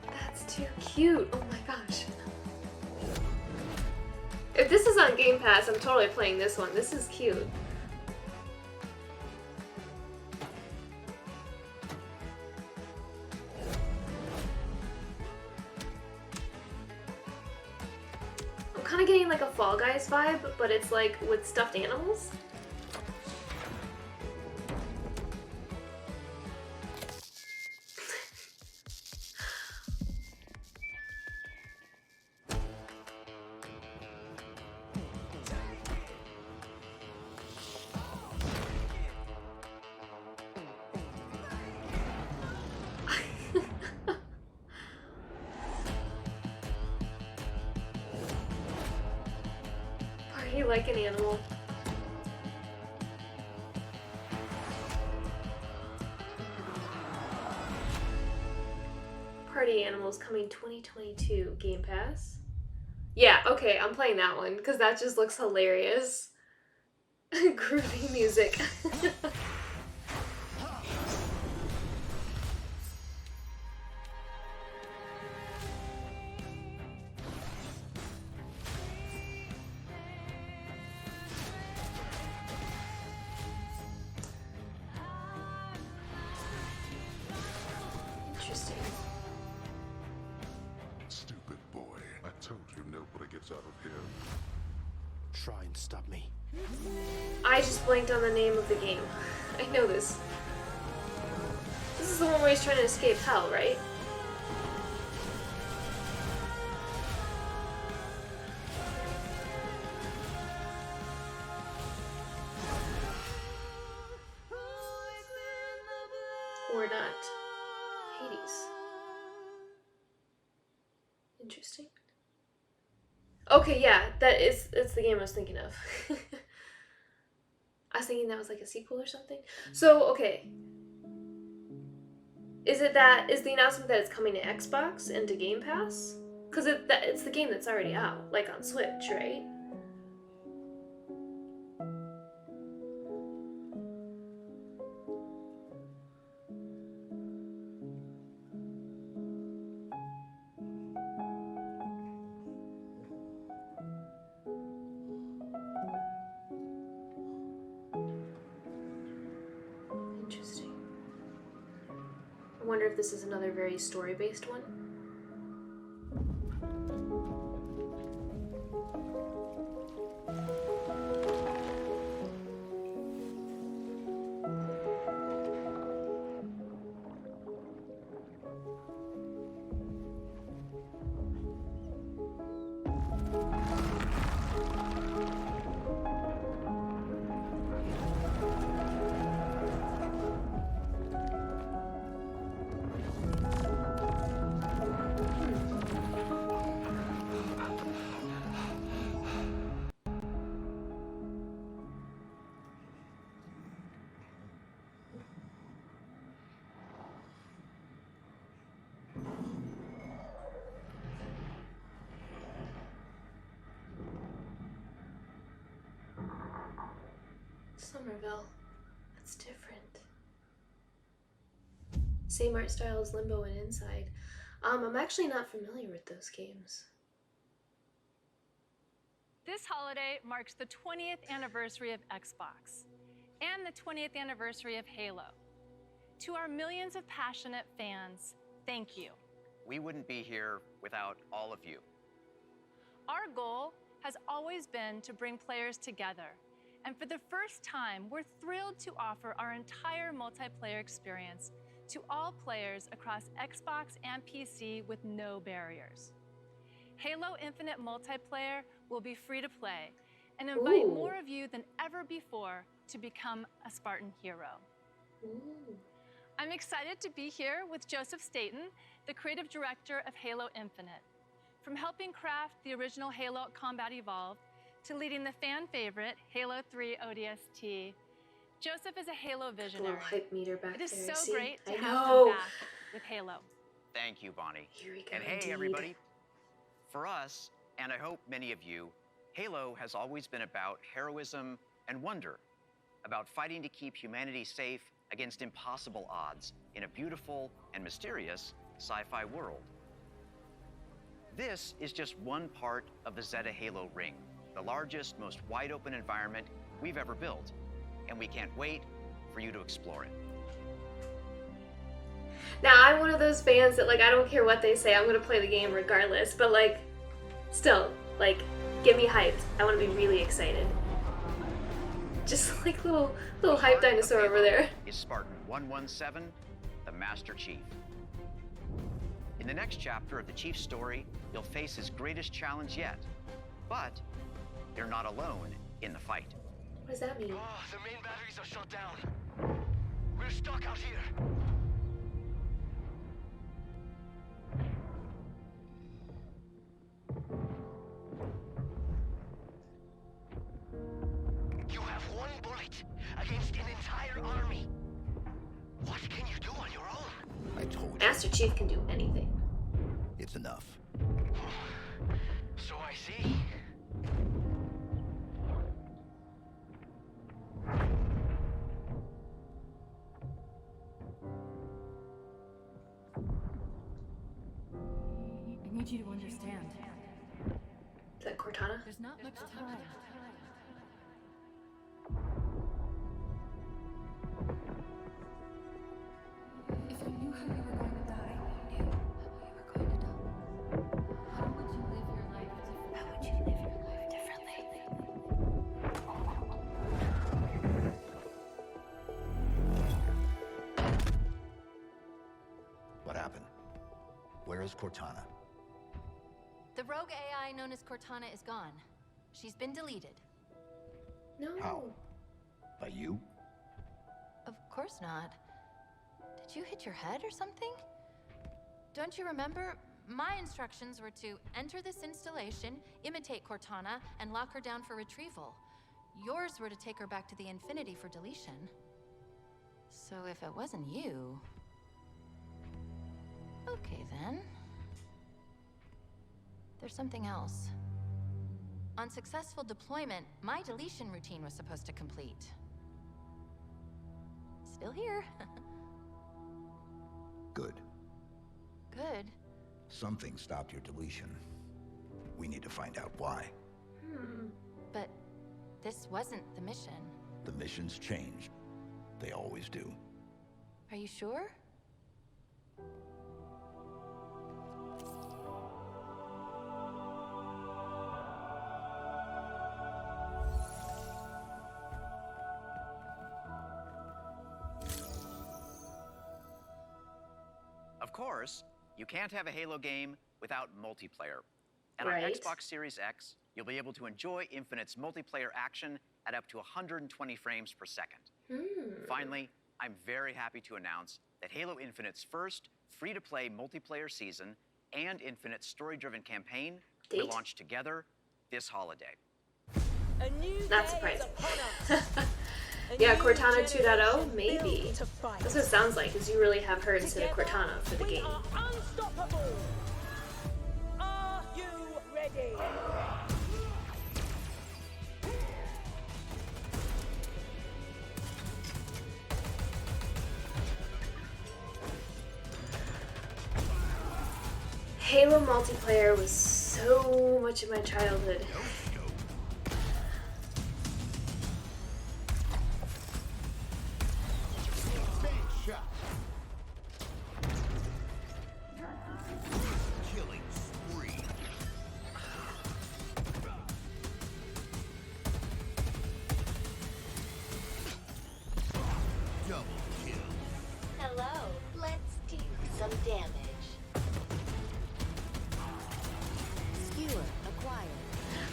That's too cute. Oh my gosh. If this is on Game Pass, I'm totally playing this one. This is cute. I'm kind of getting like a Fall Guys vibe, but it's like with stuffed animals. Party like an animal. Party Animals coming 2022 Game Pass. Yeah, okay, I'm playing that one because that just looks hilarious. Groovy music. Interesting. Stupid boy. I told you nobody gets out of here. Try and stop me. I just blanked on the name of the game. I know this. This is the one where he's trying to escape hell, right? Or not. Hades. Interesting. Okay, yeah, it's the game I was thinking of. I was thinking that was like a sequel or something. So, okay. Is the announcement that it's coming to Xbox and to Game Pass? Because it's the game that's already out, like on Switch, right? Interesting. I wonder if this is another very story-based one. Somerville. That's different. Same art style as Limbo and Inside. I'm actually not familiar with those games. This holiday marks the 20th anniversary of Xbox and the 20th anniversary of Halo. To our millions of passionate fans, thank you. We wouldn't be here without all of you. Our goal has always been to bring players together. And for the first time, we're thrilled to offer our entire multiplayer experience to all players across Xbox and PC with no barriers. Halo Infinite Multiplayer will be free to play and invite more of you than ever before to become a Spartan hero. I'm excited to be here with Joseph Staten, the creative director of Halo Infinite. From helping craft the original Halo Combat Evolved to leading the fan favorite Halo 3 ODST, Joseph is a Halo visionary. Little hype meter back It is there. so See? great to I have know. him back with Halo. Thank you, Bonnie. Here we go, And hey, indeed. everybody. For us, and I hope many of you, Halo has always been about heroism and wonder, about fighting to keep humanity safe against impossible odds in a beautiful and mysterious sci-fi world. This is just one part of the Zeta Halo ring, the largest, most wide-open environment we've ever built, and we can't wait for you to explore it. Now, I'm one of those fans that, like, I don't care what they say, I'm gonna play the game regardless, but, like, still, like, get me hyped. I want to be really excited. Just like little hype dinosaur over there. Is Spartan 117, the Master Chief. In the next chapter of the Chief's story, you'll face his greatest challenge yet, but you're not alone in the fight. What does that mean? Oh, the main batteries are shut down. We're stuck out here. You have one bullet against an entire army. What can you do on your own? I told you. Master Chief can do anything. It's enough. So I see. need you to understand. Is that Cortana? There's not much time. If you knew how you were going to die, you knew how you were going to die. How would you live your life differently? How would you live your life differently? What happened? Where is Cortana? The rogue AI known as Cortana is gone. She's been deleted. No. How? By you? Of course not. Did you hit your head or something? Don't you remember? My instructions were to enter this installation, imitate Cortana, and lock her down for retrieval. Yours were to take her back to the Infinity for deletion. So if it wasn't you... Okay then. There's something else. On successful deployment, my deletion routine was supposed to complete. Still here. Good. Good. Something stopped your deletion. We need to find out why. But this wasn't the mission. The missions changed. They always do. Are you sure? Of course, you can't have a Halo game without multiplayer. And on Right. Xbox Series X, you'll be able to enjoy Infinite's multiplayer action at up to 120 frames per second. Finally, I'm very happy to announce that Halo Infinite's first free-to-play multiplayer season and Infinite's story-driven campaign will Date? launch together this holiday. Not surprised. Yeah, Cortana 2.0, maybe. That's what it sounds like, is you really have her instead of Cortana for the game. Unstoppable! Are you ready? Halo multiplayer was so much of my childhood. Killing spree. Double kill. Hello, let's do some damage. Skewer acquired.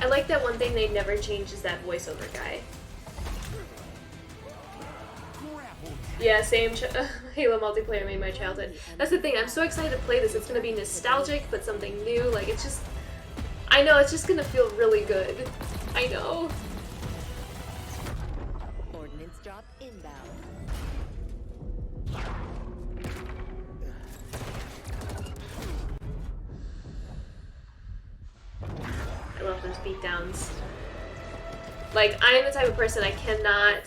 I like that one thing they never change is that voiceover guy. Yeah, same Halo multiplayer made my childhood. That's the thing, I'm so excited to play this. It's gonna be nostalgic, but something new. Like, it's just... I know, it's just gonna feel really good. I know. Ordnance drop inbound. I love those beatdowns. Like, I am the type of person I cannot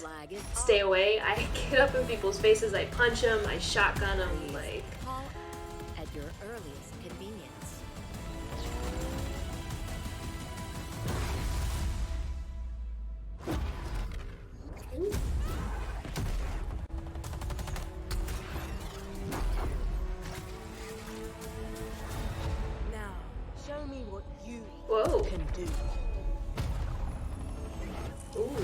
stay away. I get up in people's faces, I punch them, I shotgun them, like... Call at your earliest convenience. Now, show me what you Whoa. can do. Ooh.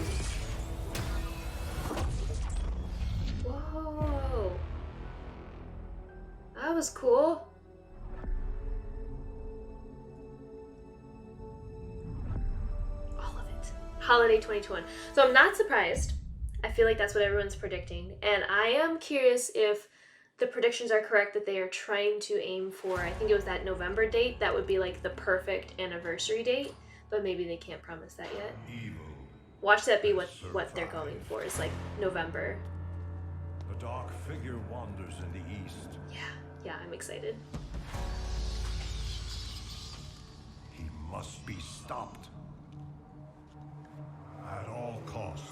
Whoa. That was cool. All of it. Holiday 2021. So I'm not surprised. I feel like that's what everyone's predicting. And I am curious if the predictions are correct that they are trying to aim for, I think it was that November date. That would be like the perfect anniversary date. But maybe they can't promise that yet. Watch that be what they're going for. It's like November. A dark figure wanders in the east. Yeah, I'm excited. He must be stopped. At all costs.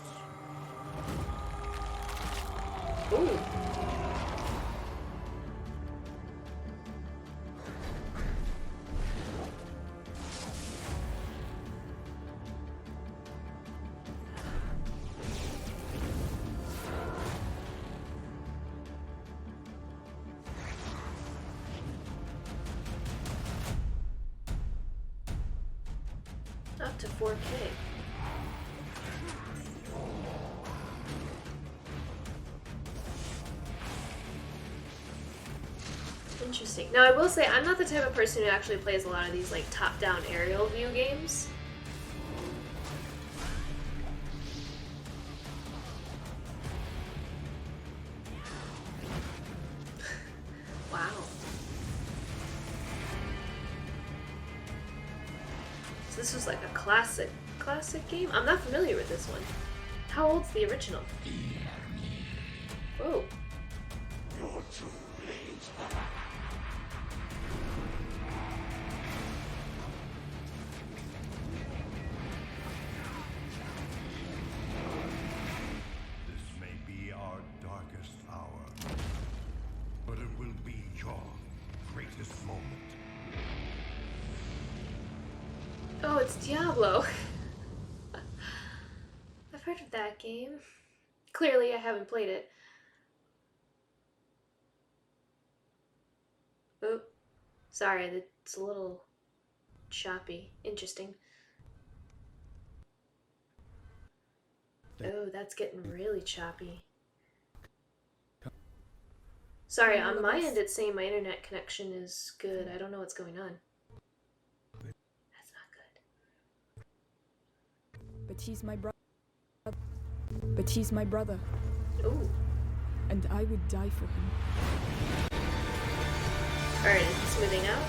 Ooh. to 4K. Interesting. Now I will say I'm not the type of person who actually plays a lot of these like top-down aerial view games. Wow. So this was like a classic game? I'm not familiar with this one. How old's the original? Whoa. This may be our darkest hour, but it will be your greatest moment. Oh, it's Diablo. I've heard of that game. Clearly, I haven't played it. Oh, sorry, it's a little choppy. Interesting. Oh, that's getting really choppy. Sorry, on my end it's saying my internet connection is good. I don't know what's going on. That's not good. But he's my brother. But he's my brother. Ooh. And I would die for him. Alright, is it smoothing out?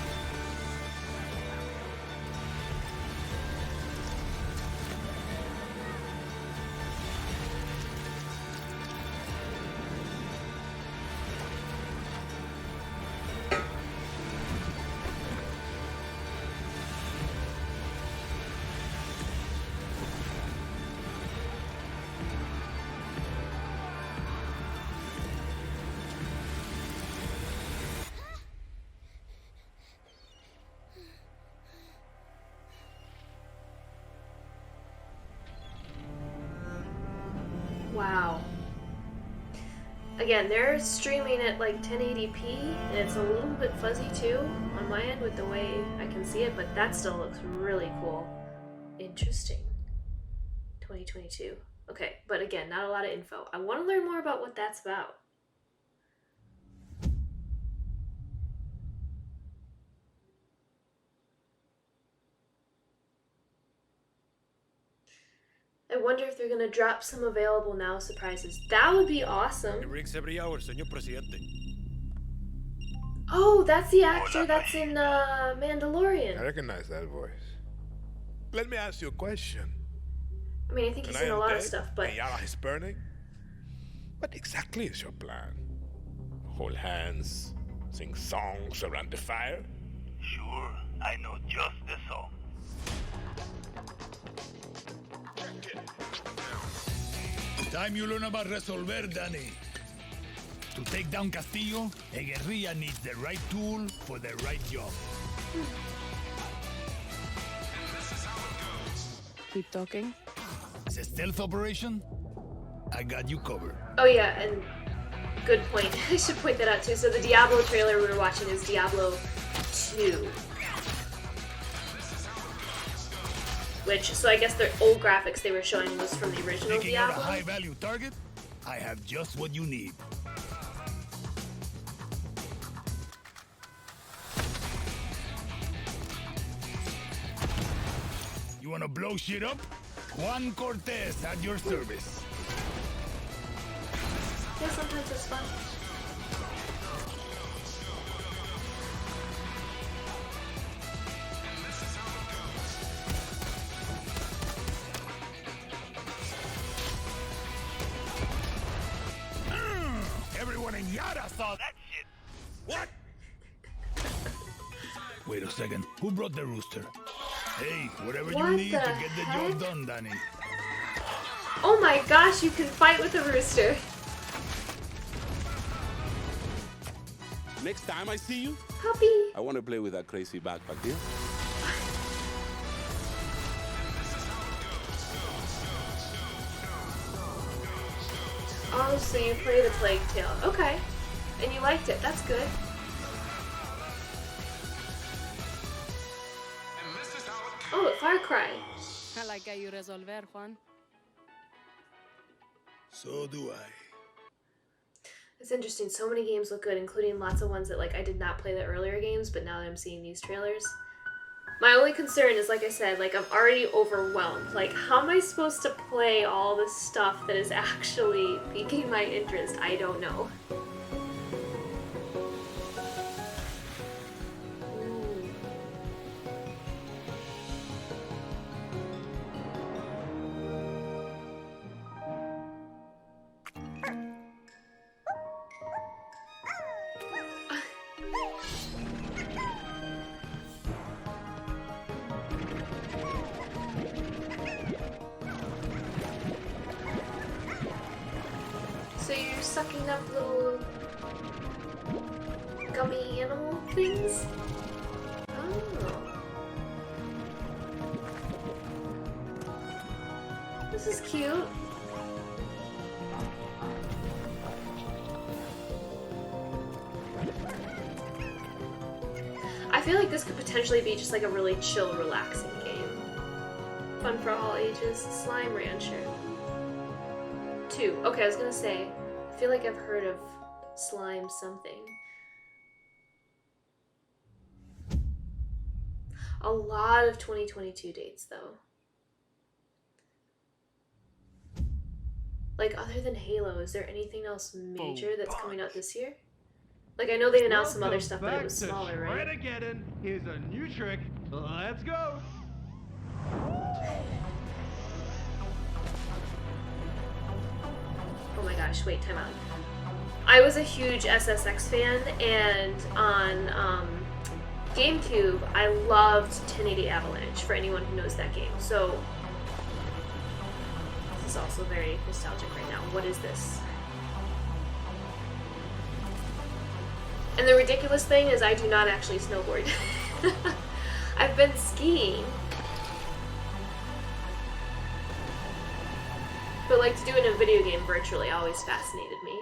Wow. Again, they're streaming at like 1080p, and it's a little bit fuzzy too on my end with the way I can see it, but that still looks really cool. Interesting. 2022. Okay, but again, not a lot of info. I want to learn more about what that's about. I wonder if they're gonna drop some available now surprises. That would be awesome. It rings every hour, señor presidente. Oh, that's the actor that's in Mandalorian. I recognize that voice. Let me ask you a question. I mean, I think he's in a lot of stuff, but... And Yara is burning? What exactly is your plan? Hold hands, sing songs around the fire? Sure, I know just the song. Time you learn about resolver, Danny. To take down Castillo, a guerrilla needs the right tool for the right job. Keep talking. It's a stealth operation. I got you covered. Oh yeah, and good point. I should point that out too. So the Diablo trailer we were watching is Diablo 2. Which, so I guess the old graphics they were showing was from the original Taking out a Diablo. high-value target? I have just what you need. You wanna blow shit up? Juan Cortez at your service. Yeah, sometimes it's fun. Everyone in Yara saw that shit. What? Wait a second. Who brought the rooster? Hey, whatever you need to get the job done, Danny. Oh my gosh, you can fight with a rooster. Next time I see you, Puppy. I want to play with that crazy backpack deal. Oh, so you play the Plague Tale. Okay. And you liked it. That's good. Oh, Far Cry. que you resolver, Juan. So do I. It's interesting. So many games look good, including lots of ones that like I did not play the earlier games, but now that I'm seeing these trailers. My only concern is, like I said, like I'm already overwhelmed. Like, how am I supposed to play all this stuff that is actually piquing my interest? I don't know. So you're sucking up little gummy animal things? Oh. This is cute. I feel like this could potentially be just like a really chill, relaxing game. Fun for all ages. Slime Rancher. 2. Okay, I was gonna say, I feel like I've heard of slime something. A lot of 2022 dates, though. Like, other than Halo, is there anything else major that's coming out this year? Like, I know they announced some other stuff, but it was smaller, right? Shred-again. Here's a new trick. Let's go. Oh my gosh, wait, time out. I was a huge SSX fan, and on GameCube, I loved 1080 Avalanche, for anyone who knows that game. So, this is also very nostalgic right now. What is this? And the ridiculous thing is I do not actually snowboard. I've been skiing. But like to do it in a video game virtually always fascinated me.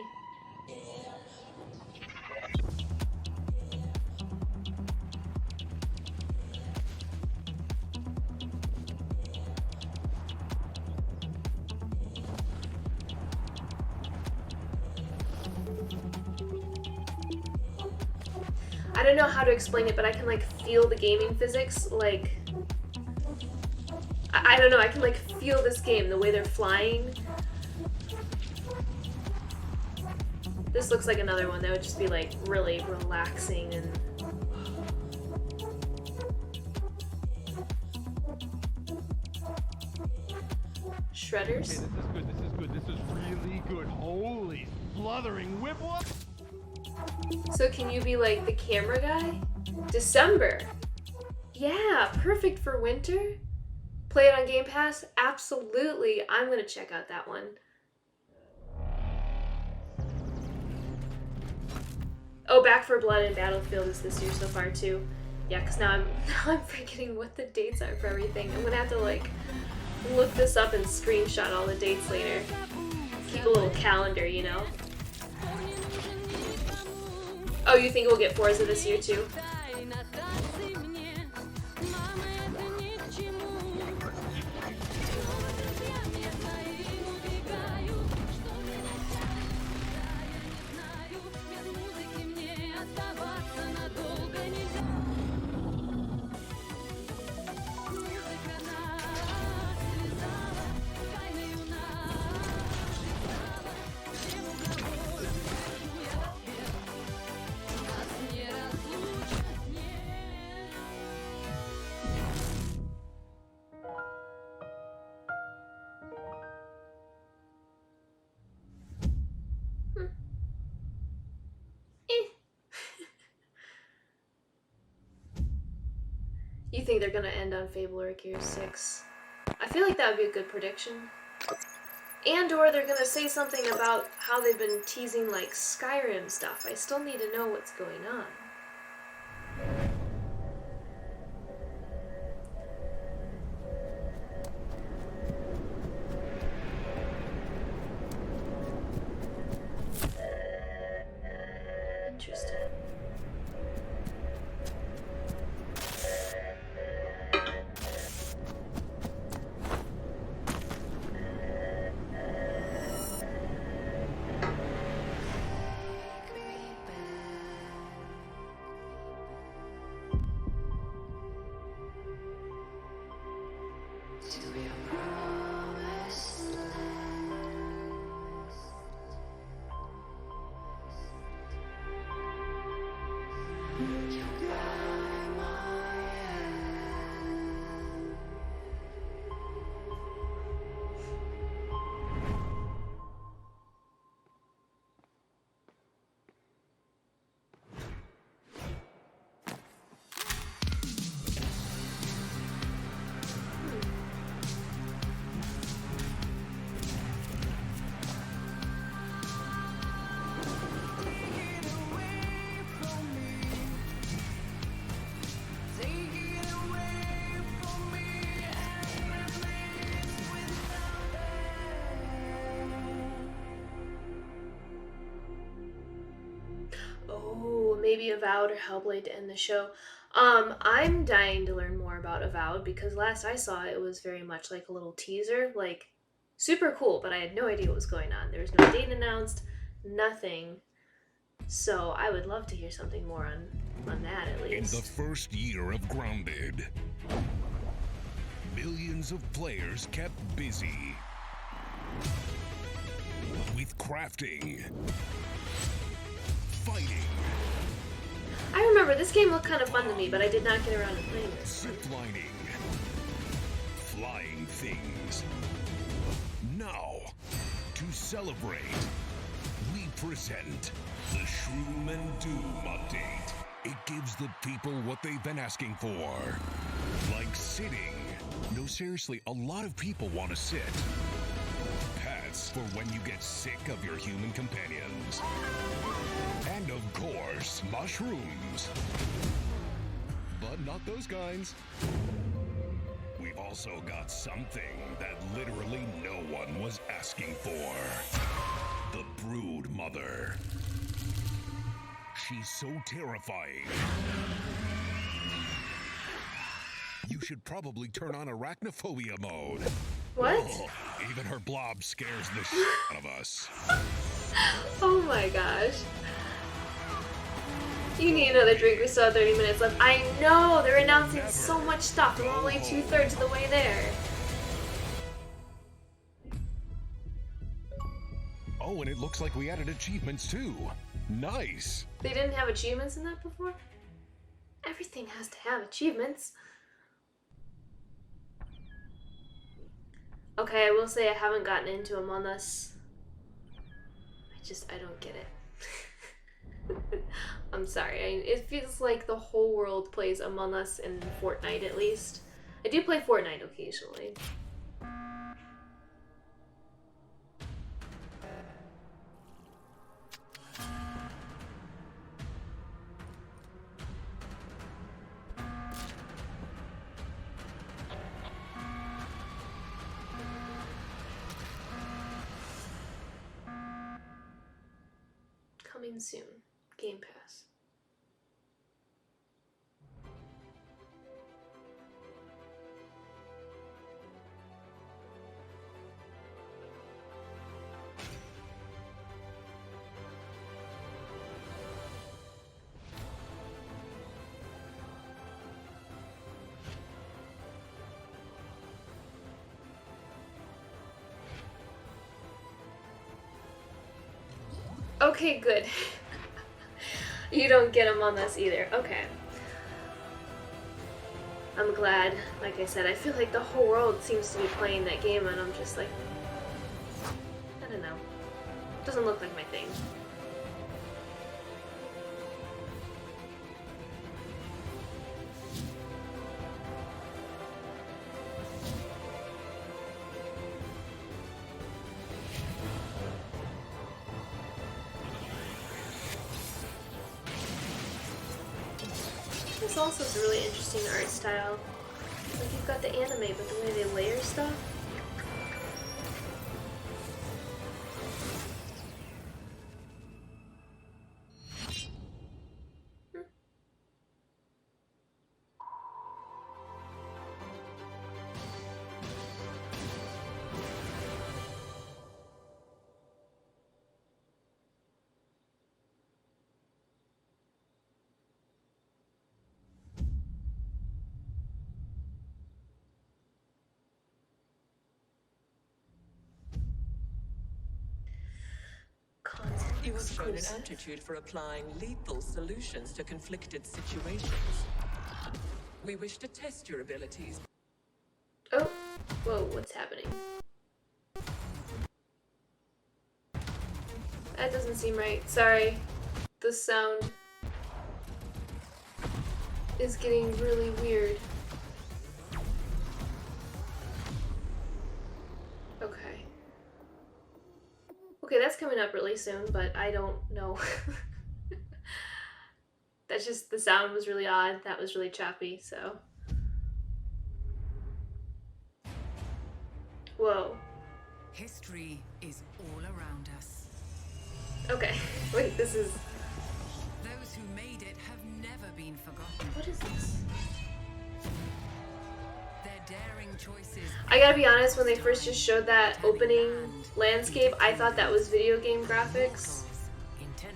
I don't know how to explain it, but I can like feel the gaming physics, like I don't know, I can like feel this game, the way they're flying. This looks like another one that would just be like really relaxing and shredders. Okay, this is good, this is really good. Holy spluttering whip whoop! So can you be like the camera guy? December. Yeah, perfect for winter. Play it on Game Pass? Absolutely. I'm gonna check out that one. Oh, Back 4 Blood and Battlefield is this year so far too. Yeah, because now I'm forgetting what the dates are for everything. I'm gonna have to like look this up and screenshot all the dates later. Keep a little calendar, you know? Oh, you think we'll get Forza this year too? You think they're gonna end on Fable or Gears 6? I feel like that would be a good prediction. And or they're gonna say something about how they've been teasing like Skyrim stuff. I still need to know what's going on. Interesting. maybe Avowed or Hellblade to end the show. I'm dying to learn more about Avowed because last I saw it was very much like a little teaser, like super cool, but I had no idea what was going on. There was no date announced, nothing. So I would love to hear something more on that at least. In the first year of Grounded, millions of players kept busy with crafting, fighting, I remember this game looked kind of fun to me, but I did not get around to playing this. ziplining, flying things. Now, to celebrate, we present the Shroom and Doom update. It gives the people what they've been asking for. Like sitting. No, seriously, a lot of people want to sit. Pets for when you get sick of your human companions. And of course, mushrooms. But not those kinds. We've also got something that literally no one was asking for. The Brood Mother. She's so terrifying. You should probably turn on arachnophobia mode. What? Oh, even her blob scares the shit out of us. Oh my gosh. You need another drink. We still have 30 minutes left. I know! They're announcing so much stuff. We're only 2/3 of the way there. Oh, and it looks like we added achievements too. Nice. They didn't have achievements in that before? Everything has to have achievements. Okay, I will say I haven't gotten into Among Us. I don't get it. I'm sorry. It feels like the whole world plays Among Us and Fortnite at least. I do play Fortnite occasionally. Coming soon. Game Pass. Okay, good. You don't get Among Us either. Okay. I'm glad. Like I said, I feel like the whole world seems to be playing that game and I'm just like, I don't know. Doesn't look like my thing. This also is a really interesting art style. Like you've got the anime, but the way they layer stuff. You have shown an aptitude for applying lethal solutions to conflicted situations. We wish to test your abilities. Oh, whoa, what's happening? That doesn't seem right. Sorry. The sound is getting really weird. Okay. Okay, that's coming up really soon, but I don't know. That's just, the sound was really odd. That was really choppy, so. Whoa. History is all around us. Okay, wait, this is... The Those who made it have never been forgotten. What is this? Their daring choices. I gotta be honest, when they first just showed that opening landscape, I thought that was video game graphics.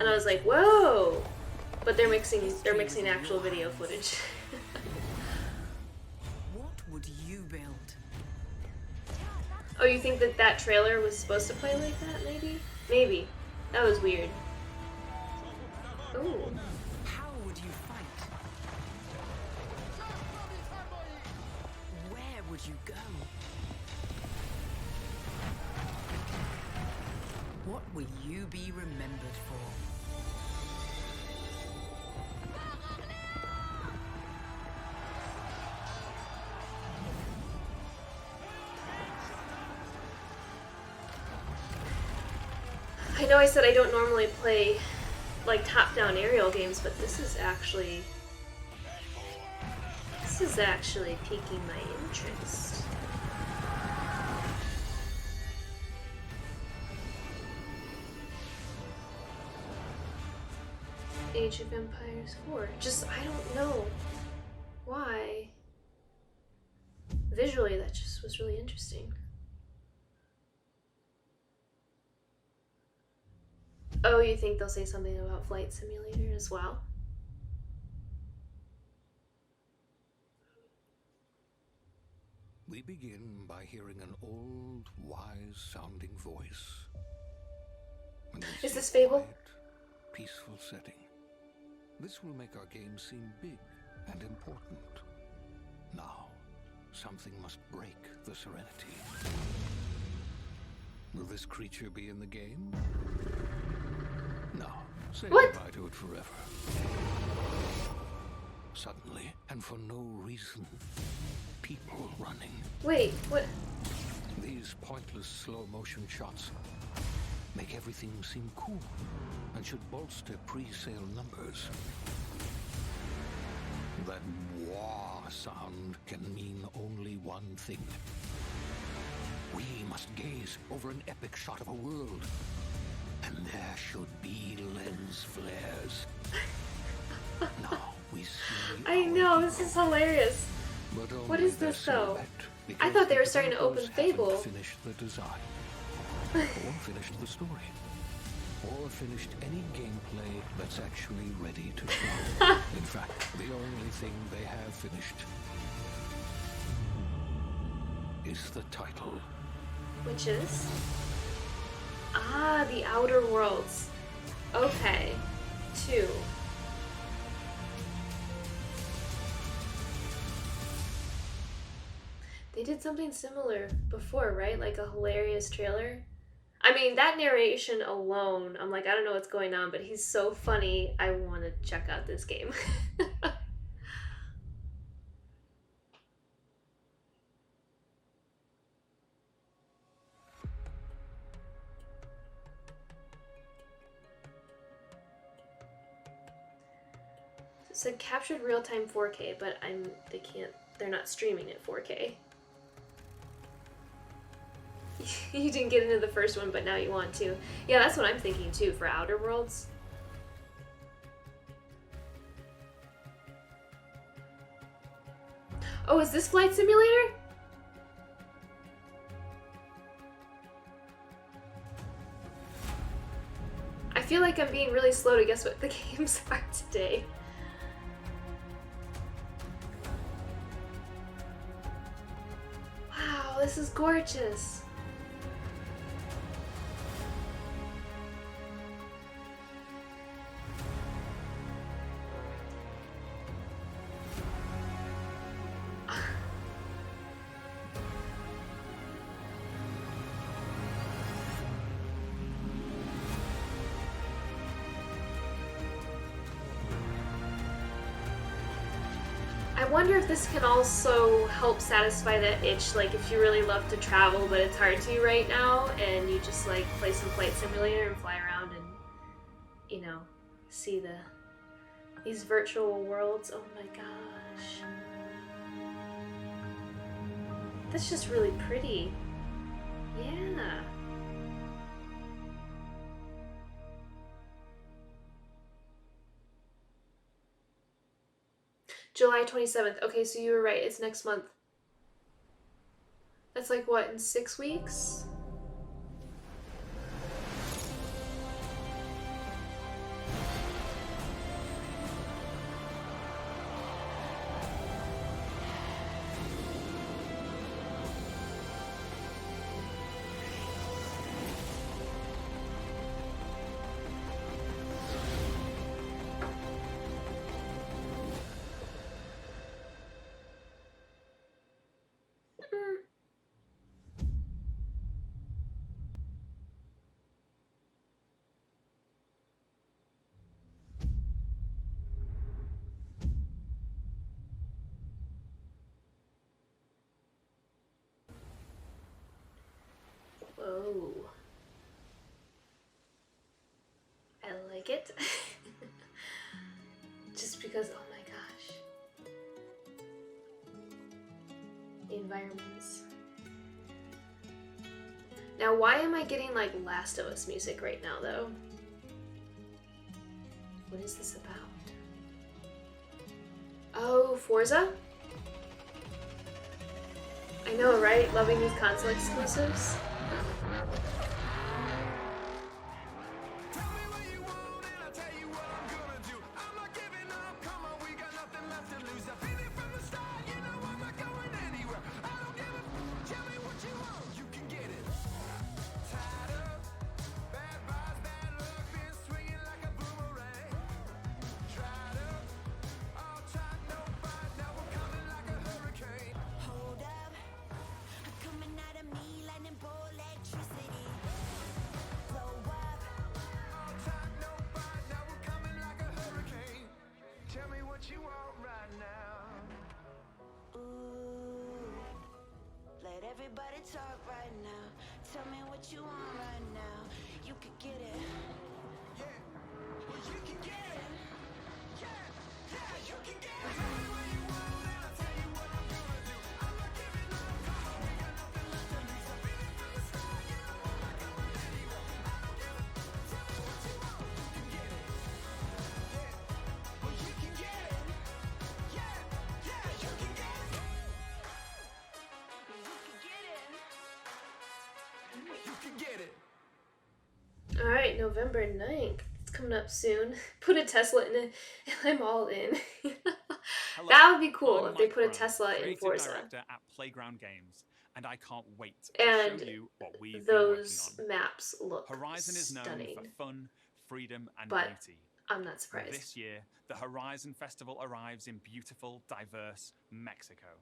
And I was like, whoa! But they're mixing actual video footage. What would you build? Oh, you think that that trailer was supposed to play like that, maybe? Maybe. That was weird. Ooh. How would you fight? Where would you go? What will you be remembered for? I know I said I don't normally play like top-down aerial games, but this is actually piquing my interest. Age of Empires 4. Just, I don't know why. Visually, that just was really interesting. Oh, you think they'll say something about Flight Simulator as well? We begin by hearing an old, wise-sounding voice. Is this Fable? Quiet, peaceful setting. This will make our game seem big and important. Now, something must break the serenity. Will this creature be in the game? No. Say goodbye to it forever. Suddenly, and for no reason, people running. Wait, what? These pointless slow-motion shots make everything seem cool and should bolster pre-sale numbers. That wah sound can mean only one thing. We must gaze over an epic shot of a world, and there should be lens flares. Now we see. I know, this is hilarious. What is this though? I thought they were starting to open Fable. Finished the design, or finished the story, or finished any gameplay that's actually ready to show. In fact, the only thing they have finished is the title. Which is? Ah, The Outer Worlds. Okay. 2. They did something similar before, right? Like a hilarious trailer. I mean, that narration alone, I'm like, I don't know what's going on, but he's so funny. I want to check out this game. It said captured real-time 4K, but they're not streaming at 4K. You didn't get into the first one, but now you want to. Yeah, that's what I'm thinking too for Outer Worlds. Oh, is this Flight Simulator? I feel like I'm being really slow to guess what the games are today. Wow, this is gorgeous. I wonder if this can also help satisfy that itch, like if you really love to travel but it's hard to right now and you just like play some Flight Simulator and fly around and, you know, see these virtual worlds. Oh my gosh. That's just really pretty. Yeah. July 27th. Okay, so you were right. It's next month. That's like what, in 6 weeks? Whoa. I like it. Just because, oh my gosh. The environments. Now, why am I getting like Last of Us music right now, though? What is this about? Oh, Forza? I know, right? Loving these console exclusives. Everybody talk right now. Tell me what you want right now. You can get it. Yeah. Well, you can get it. Yeah. Yeah, you can get it. Tell me what you want and I'll tell you what I'm gonna do. I'm not giving up. Come on, we got nothing left to lose. I've been here from the start. You know I'm not going anywhere. I don't give up. Tell me what you want. You can get it. Yeah. Well, you can get it. Yeah. Yeah, you can get it. You can get it. Alright, November 9th. It's coming up soon. Put a Tesla in it, and I'm all in. That would be cool if they put a Tesla in Forza. Director at Playground Games, and I can't wait to And show you what we've those been working on. maps look Horizon is known stunning. for fun, freedom, and But beauty. I'm not surprised. This year, the Horizon Festival arrives in beautiful, diverse Mexico.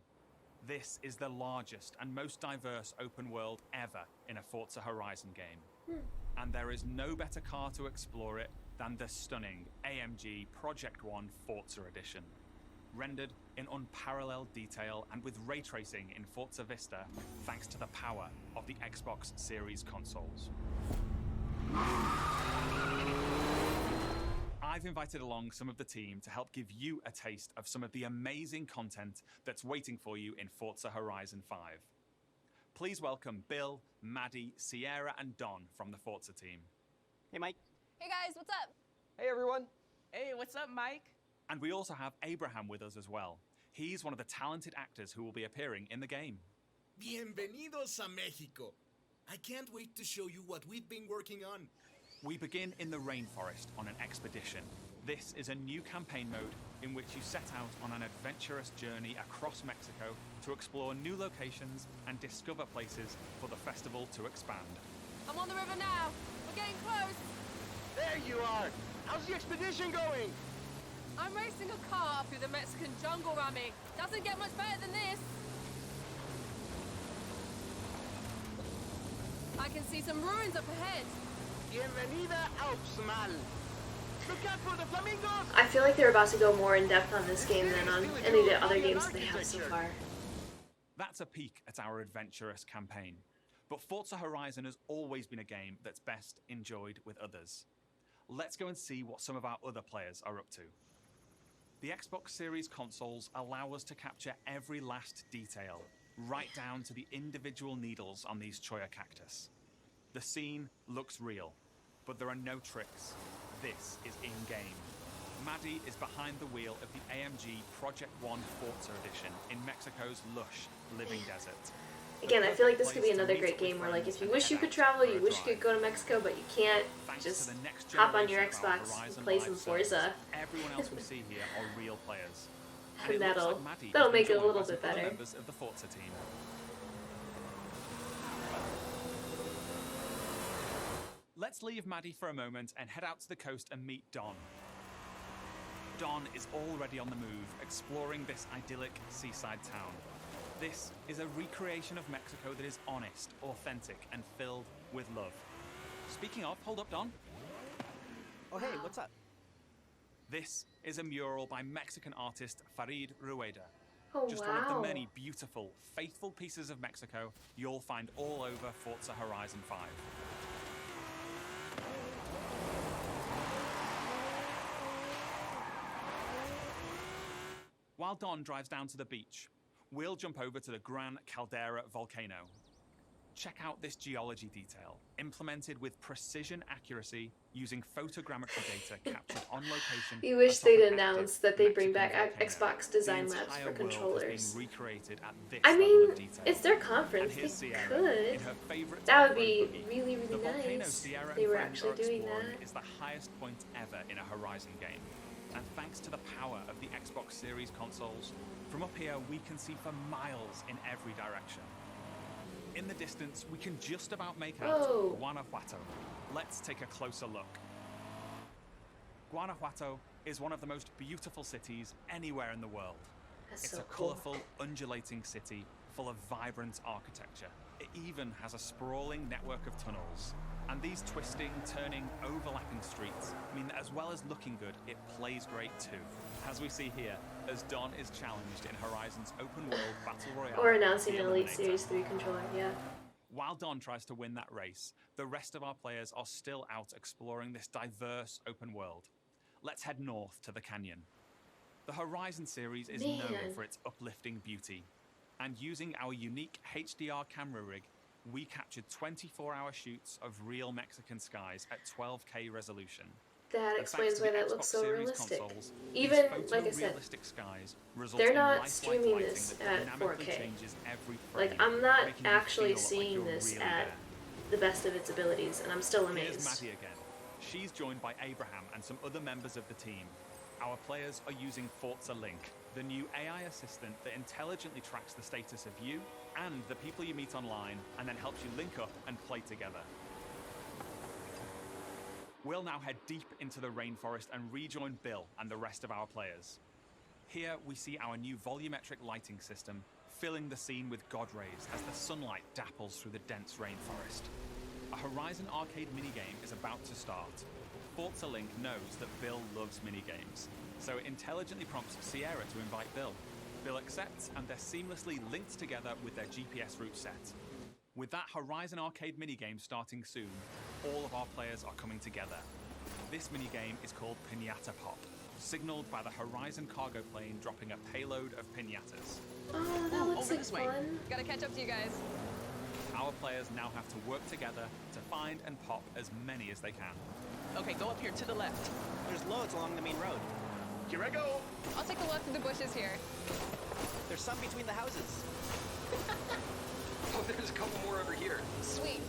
This is the largest and most diverse open world ever in a Forza Horizon game. And there is no better car to explore it than the stunning AMG Project One Forza Edition. Rendered in unparalleled detail and with ray tracing in Forza Vista, thanks to the power of the Xbox Series consoles. I've invited along some of the team to help give you a taste of some of the amazing content that's waiting for you in Forza Horizon 5. Please welcome Bill, Maddie, Sierra, and Don from the Forza team. Hey, Mike. Hey guys, what's up? Hey, everyone. Hey, what's up, Mike? And we also have Abraham with us as well. He's one of the talented actors who will be appearing in the game. Bienvenidos a Mexico. I can't wait to show you what we've been working on. We begin in the rainforest on an expedition. This is a new campaign mode in which you set out on an adventurous journey across Mexico to explore new locations and discover places for the festival to expand. I'm on the river now. We're getting close. There you are. How's the expedition going? I'm racing a car through the Mexican jungle, Rami. Doesn't get much better than this. I can see some ruins up ahead. Bienvenida Alps, mal. Look out for the flamingos. I feel like they're about to go more in depth on this game than on any of the other games they have so far. That's a peek at our adventurous campaign. But Forza Horizon has always been a game that's best enjoyed with others. Let's go and see what some of our other players are up to. The Xbox Series consoles allow us to capture every last detail, right down to the individual needles on these cholla cactus. The scene looks real, but there are no tricks. This is in-game. Maddie is behind the wheel of the AMG Project One Forza Edition in Mexico's lush living desert. Again, I feel like this could be another great game where, like, if you wish you could travel, you wish you could go to Mexico, but you can't, just hop on your Xbox and play some Forza. Everyone else we see here are real players. And that'll That'll make it a little bit better. Members of the Forza team. Let's leave Maddie for a moment and head out to the coast and meet Don. Don is already on the move, exploring this idyllic seaside town. This is a recreation of Mexico that is honest, authentic, and filled with love. Speaking of, hold up, Don. Oh, hey, what's up? This is a mural by Mexican artist Farid Rueda. Oh, Just one of the many beautiful, faithful pieces of Mexico you'll find all over Forza Horizon 5. While Don drives down to the beach, we'll jump over to the Gran Caldera volcano. Check out this geology detail, implemented with precision accuracy using photogrammetry data captured on location. You wish they'd announce that they bring back Xbox Design Labs for controllers. I mean, it's their conference, they could. That would be really, really nice if they were actually doing that. Is the highest point ever in a Horizon game. And thanks to the power of the Xbox Series consoles, from up here we can see for miles in every direction. In the distance, we can just about make out Guanajuato. Let's take a closer look. Guanajuato is one of the most beautiful cities anywhere in the world. It's a colourful, undulating city full of vibrant architecture. It even has a sprawling network of tunnels. And these twisting, turning, overlapping streets mean that as well as looking good, it plays great too. As we see here, as Don is challenged in Horizon's open world battle royale. Or announcing an Elite Series 3 controller, yeah. While Don tries to win that race, the rest of our players are still out exploring this diverse open world. Let's head north to the canyon. The Horizon series is known for its uplifting beauty. And using our unique HDR camera rig, we captured 24-hour shoots of real Mexican skies at 12K resolution. That explains why that looks so realistic. Even, like I said, they're not streaming this at 4K. Like, I'm not actually seeing this at the best of its abilities, and I'm still amazed. Here's Maddie again. She's joined by Abraham and some other members of the team. Our players are using Forza Link, the new AI assistant that intelligently tracks the status of you and the people you meet online, and then helps you link up and play together. We'll now head deep into the rainforest and rejoin Bill and the rest of our players. Here we see our new volumetric lighting system, filling the scene with God rays as the sunlight dapples through the dense rainforest. A Horizon arcade minigame is about to start. Forza Link knows that Bill loves minigames, so it intelligently prompts Sierra to invite Bill. Bill accepts, and they're seamlessly linked together with their GPS route set. With that Horizon arcade minigame starting soon, all of our players are coming together. This minigame is called Piñata Pop, signaled by the Horizon cargo plane dropping a payload of piñatas. Oh, that looks like fun. Gotta catch up to you guys. Our players now have to work together to find and pop as many as they can. Okay, go up here to the left. There's loads along the main road. Here I go. I'll take a look through the bushes here. There's some between the houses. Oh, there's a couple more over here. Sweet.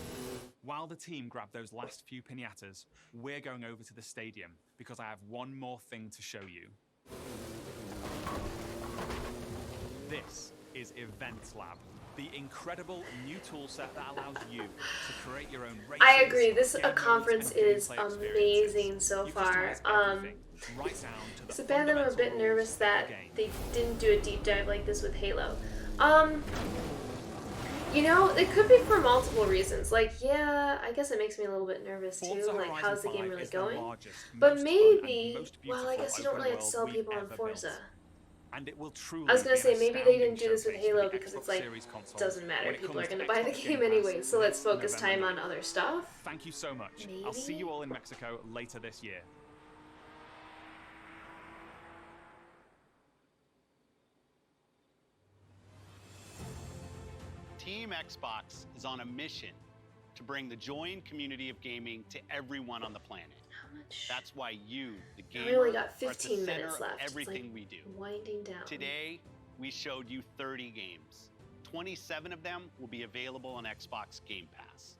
While the team grab those last few piñatas, we're going over to the stadium because I have one more thing to show you. This is Event Lab, the incredible new toolset that allows you to create your own races. I agree. This conference is amazing so far. It's a band that I'm a bit nervous that they didn't do a deep dive like this with Halo. You know, it could be for multiple reasons. Like, yeah, I guess it makes me a little bit nervous too. Like, how's the game really going? But maybe, well, I guess you don't really have to sell people on Forza. And it will truly I was gonna say, maybe they didn't do this with Halo because it's like, doesn't matter, people are gonna buy the game anyway, so let's focus time on other stuff. Thank you so much. Maybe? I'll see you all in Mexico later this year. Team Xbox is on a mission to bring the joy and community of gaming to everyone on the planet. much? That's why you, the Now gamer, we only got are at the 15 center minutes of left. It's everything like we do. winding down. Today, we showed you 30 games. 27 of them will be available on Xbox Game Pass.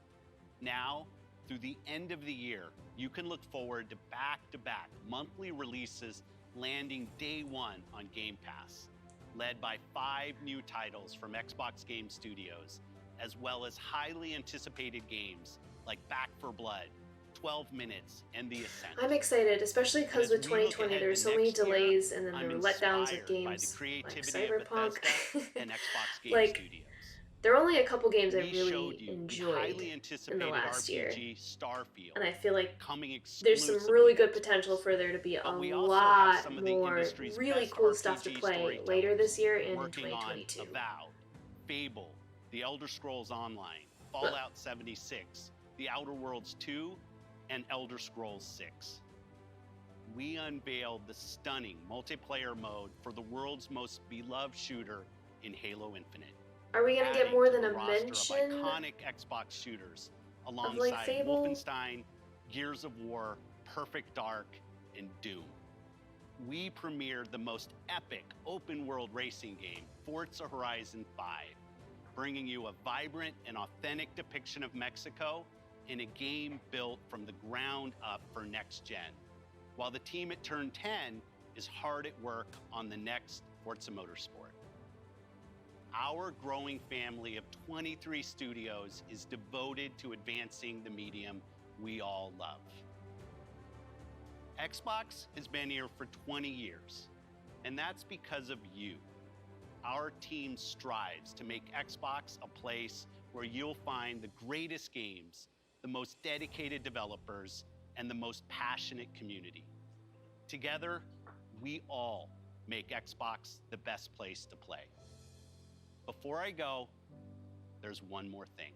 Now, through the end of the year, you can look forward to back-to-back monthly releases landing day one on Game Pass, led by 5 new titles from Xbox Game Studios, as well as highly anticipated games like Back 4 Blood, 12 Minutes, and The Ascent. I'm excited, especially because with As we look 2020 ahead there's to so many next year, delays, and then I'm there were letdowns with inspired by the games like creativity of Cyberpunk. Bethesda and Xbox Game Like, Studios. there are only a couple games I We showed really you the enjoyed highly in the anticipated last year, RPG Starfield, and I feel like coming there's some exclusively really to good Xbox. potential for there to be a But we also have lot some of the more industry's really best cool stuff to RPG play later this year and in working on 2022. Avowed, Fable, The Elder Scrolls Online, Fallout 76, The Outer Worlds 2, and Elder Scrolls 6. We unveiled the stunning multiplayer mode for the world's most beloved shooter in Halo Infinite. Are we gonna get adding more to than the a roster mention of iconic Xbox shooters of alongside like Fable? Wolfenstein, Gears of War, Perfect Dark, and Doom. We premiered the most epic open-world racing game, Forza Horizon 5, bringing you a vibrant and authentic depiction of Mexico in a game built from the ground up for next gen, while the team at Turn 10 is hard at work on the next Forza Motorsport. Our growing family of 23 studios is devoted to advancing the medium we all love. Xbox has been here for 20 years, and that's because of you. Our team strives to make Xbox a place where you'll find the greatest games, the most dedicated developers, and the most passionate community. Together, we all make Xbox the best place to play. Before I go, there's one more thing.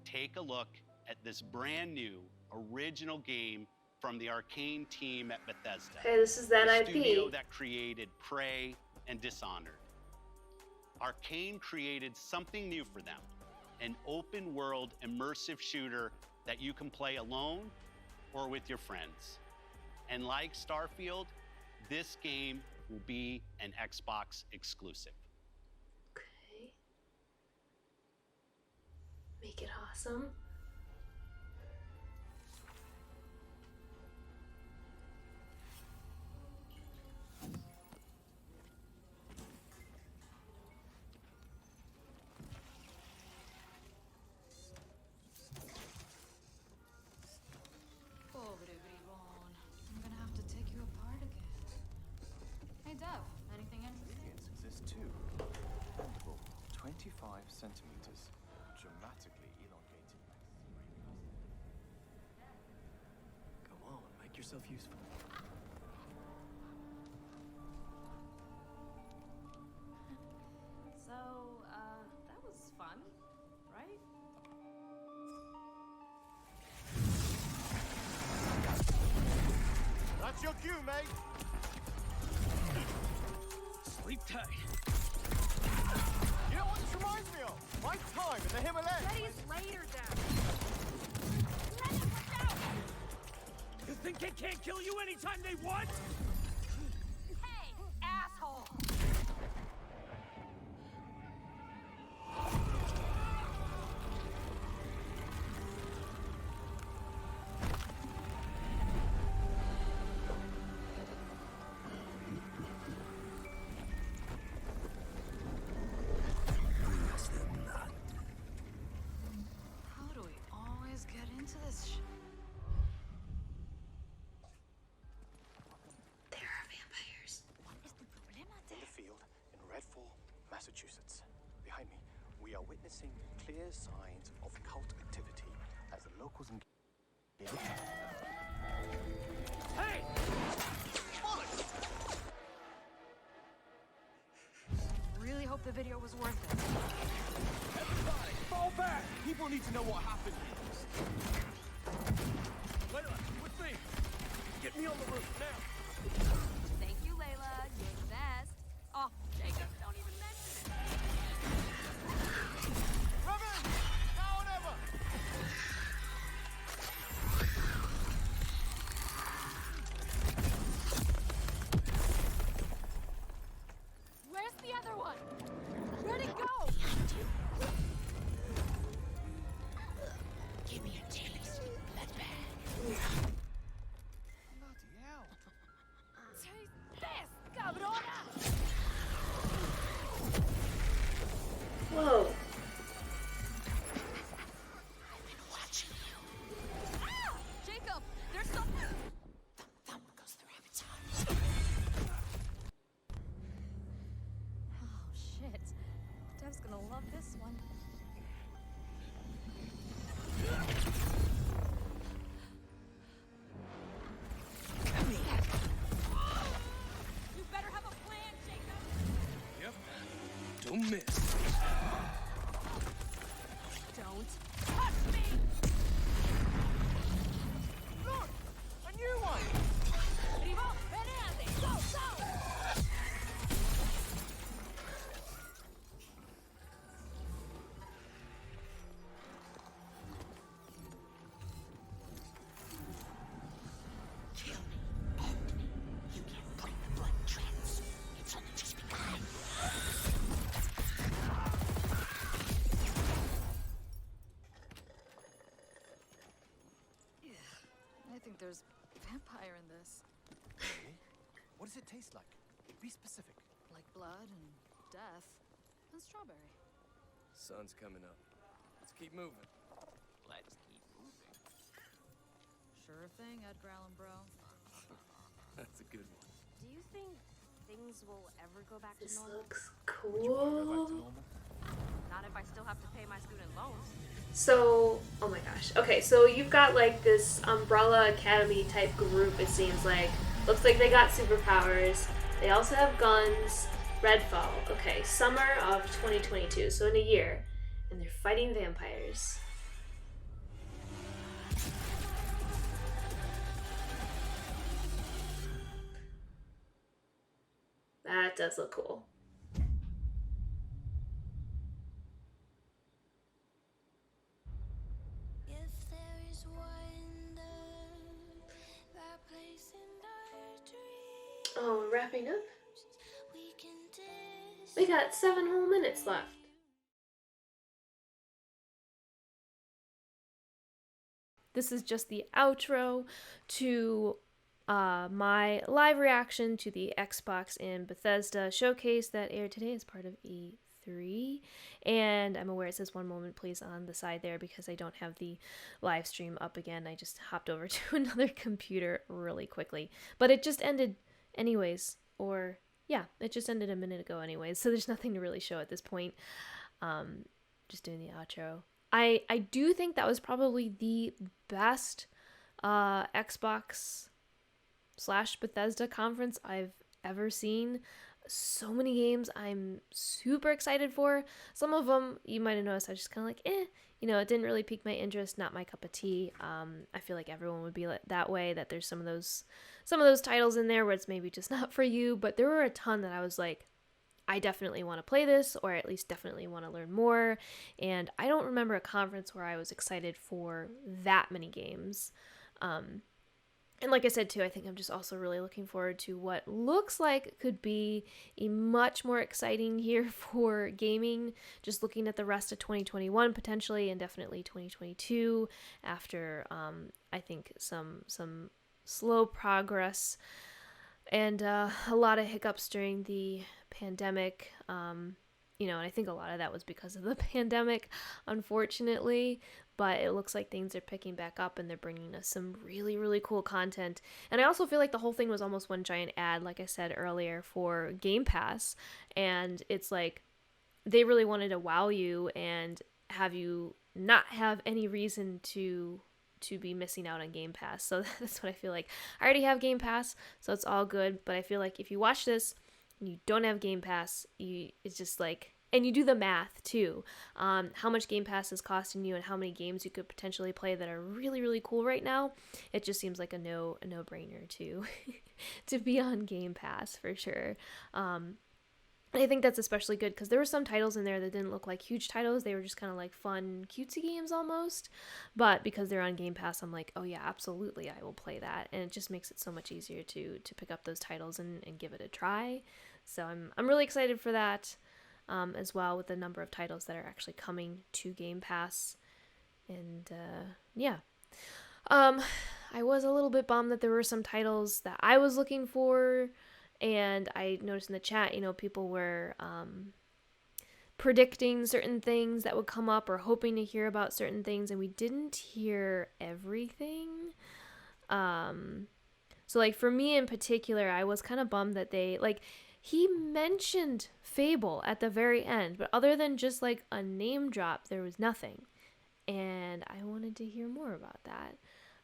Take a look at this brand new original game from the Arcane team at Bethesda. Okay, this is that the IP. studio that created Prey and Dishonored. Arcane created something new for them, an open world immersive shooter that you can play alone or with your friends. And like Starfield, this game will be an Xbox exclusive. Okay. Make it awesome. Pobre bribón. I'm gonna have to take you apart again. Hey, Dev, anything interesting? Ingredients exist too. Bendable, 25 centimeters, dramatically elongated. Come on, make yourself useful. So, that was fun, right? That's your cue, mate. Sleep tight. You know what this reminds me of? My time in the Himalayas. Letty's later, Dad. You think they can't kill you anytime they want? Hey, asshole! How do we always get into this shit? There are vampires. What is the problema In the field in Redfall, Massachusetts. Behind me, we are witnessing clear signs of cult activity as the locals engage. Hey! Really hope the video was worth it. Everybody, fall back! People need to know what happened. Layla, with me! Get me on the roof now! Thank you, Layla. You're the best. Oh, Jacob, don't even mention it. Robin! Now or never! Give me a taste. That's bad. Bloody hell. Taste this, cabrona! Whoa. Ah! Jacob, there's something. Thump goes the rabbit's heart. Oh, shit. Dev's gonna love this one. You better have a plan, Jacob. Yep. Don't miss. Don't touch me! Look! A new one! Primo, venate! Go, go! Kill me. End me. You can't bring the blood trance. It's only just begun. I think there's vampire in this. Really? What does it taste like? Be specific. Like blood and death and strawberry. Sun's coming up. Let's keep moving. Let's keep moving. Sure thing, Edgar Allan Bro. That's a good one. Do you think things will ever go back to This normal? looks cool. Not if I still have to pay my student loans. So, oh my gosh. Okay, so you've got like this Umbrella Academy type group, it seems like. Looks like they got superpowers. They also have guns. Redfall. Okay, summer of 2022, so in a year. And they're fighting vampires. That does look cool. If there is wonder, that place in our dreams, Oh, we're wrapping up? we can We got 7 whole minutes left. This is just the outro to my live reaction to the Xbox and Bethesda showcase that aired today as part of E3. And I'm aware it says 1 moment please on the side there because I don't have the live stream up again. I just hopped over to another computer really quickly. But it just ended anyways, or yeah, it just ended a minute ago anyways, so there's nothing to really show at this point. Just doing the outro. I do think that was probably the best Xbox / Bethesda conference I've ever seen. So many games I'm super excited for. Some of them, you might have noticed, I just kind of like, you know, it didn't really pique my interest, not my cup of tea. I feel like everyone would be that way, that there's some of those titles in there where it's maybe just not for you, but there were a ton that I was like, I definitely want to play this, or at least definitely want to learn more. And I don't remember a conference where I was excited for that many games. And like I said too, I think I'm just also really looking forward to what looks like could be a much more exciting year for gaming. Just looking at the rest of 2021 potentially, and definitely 2022 after I think some slow progress and a lot of hiccups during the pandemic. You know, and I think a lot of that was because of the pandemic, unfortunately. But it looks like things are picking back up and they're bringing us some really, really cool content. And I also feel like the whole thing was almost one giant ad, like I said earlier, for Game Pass. And it's like they really wanted to wow you and have you not have any reason to be missing out on Game Pass. So that's what I feel like. I already have Game Pass, so it's all good. But I feel like if you watch this and you don't have Game Pass, it's just like, and you do the math too, how much Game Pass is costing you and how many games you could potentially play that are really, really cool right now, it just seems like a no-brainer to to be on Game Pass for sure. And I think that's especially good because there were some titles in there that didn't look like huge titles. They were just kind of like fun, cutesy games almost. But because they're on Game Pass, I'm like, oh yeah, absolutely, I will play that. And it just makes it so much easier to pick up those titles and give it a try. So I'm really excited for that as well, with the number of titles that are actually coming to Game Pass. And yeah. I was a little bit bummed that there were some titles that I was looking for, and I noticed in the chat, people were predicting certain things that would come up or hoping to hear about certain things, and we didn't hear everything. So like for me in particular, I was kind of bummed that he mentioned Fable at the very end, but other than just like a name drop, there was nothing. And I wanted to hear more about that.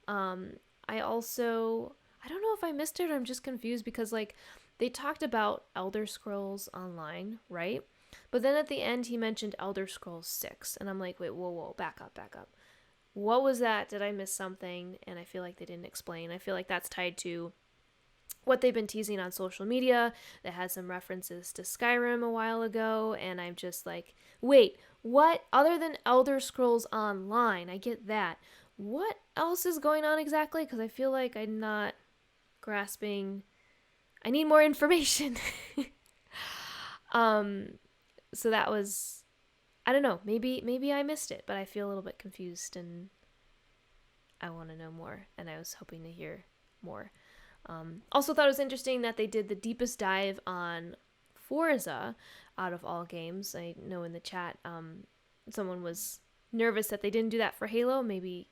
I don't know if I missed it or I'm just confused because like they talked about Elder Scrolls Online, right? But then at the end he mentioned Elder Scrolls 6 and I'm like, wait, whoa, back up. What was that? Did I miss something? And I feel like they didn't explain. I feel like that's tied to what they've been teasing on social media that has some references to Skyrim a while ago, and I'm just like, wait, what? Other than Elder Scrolls Online, I get that. What else is going on exactly? Because I feel like I'm not grasping. I need more information. So that was, I don't know, maybe I missed it, but I feel a little bit confused and I want to know more, and I was hoping to hear more. Also thought it was interesting that they did the deepest dive on Forza out of all games. I know in the chat someone was nervous that they didn't do that for Halo. Maybe,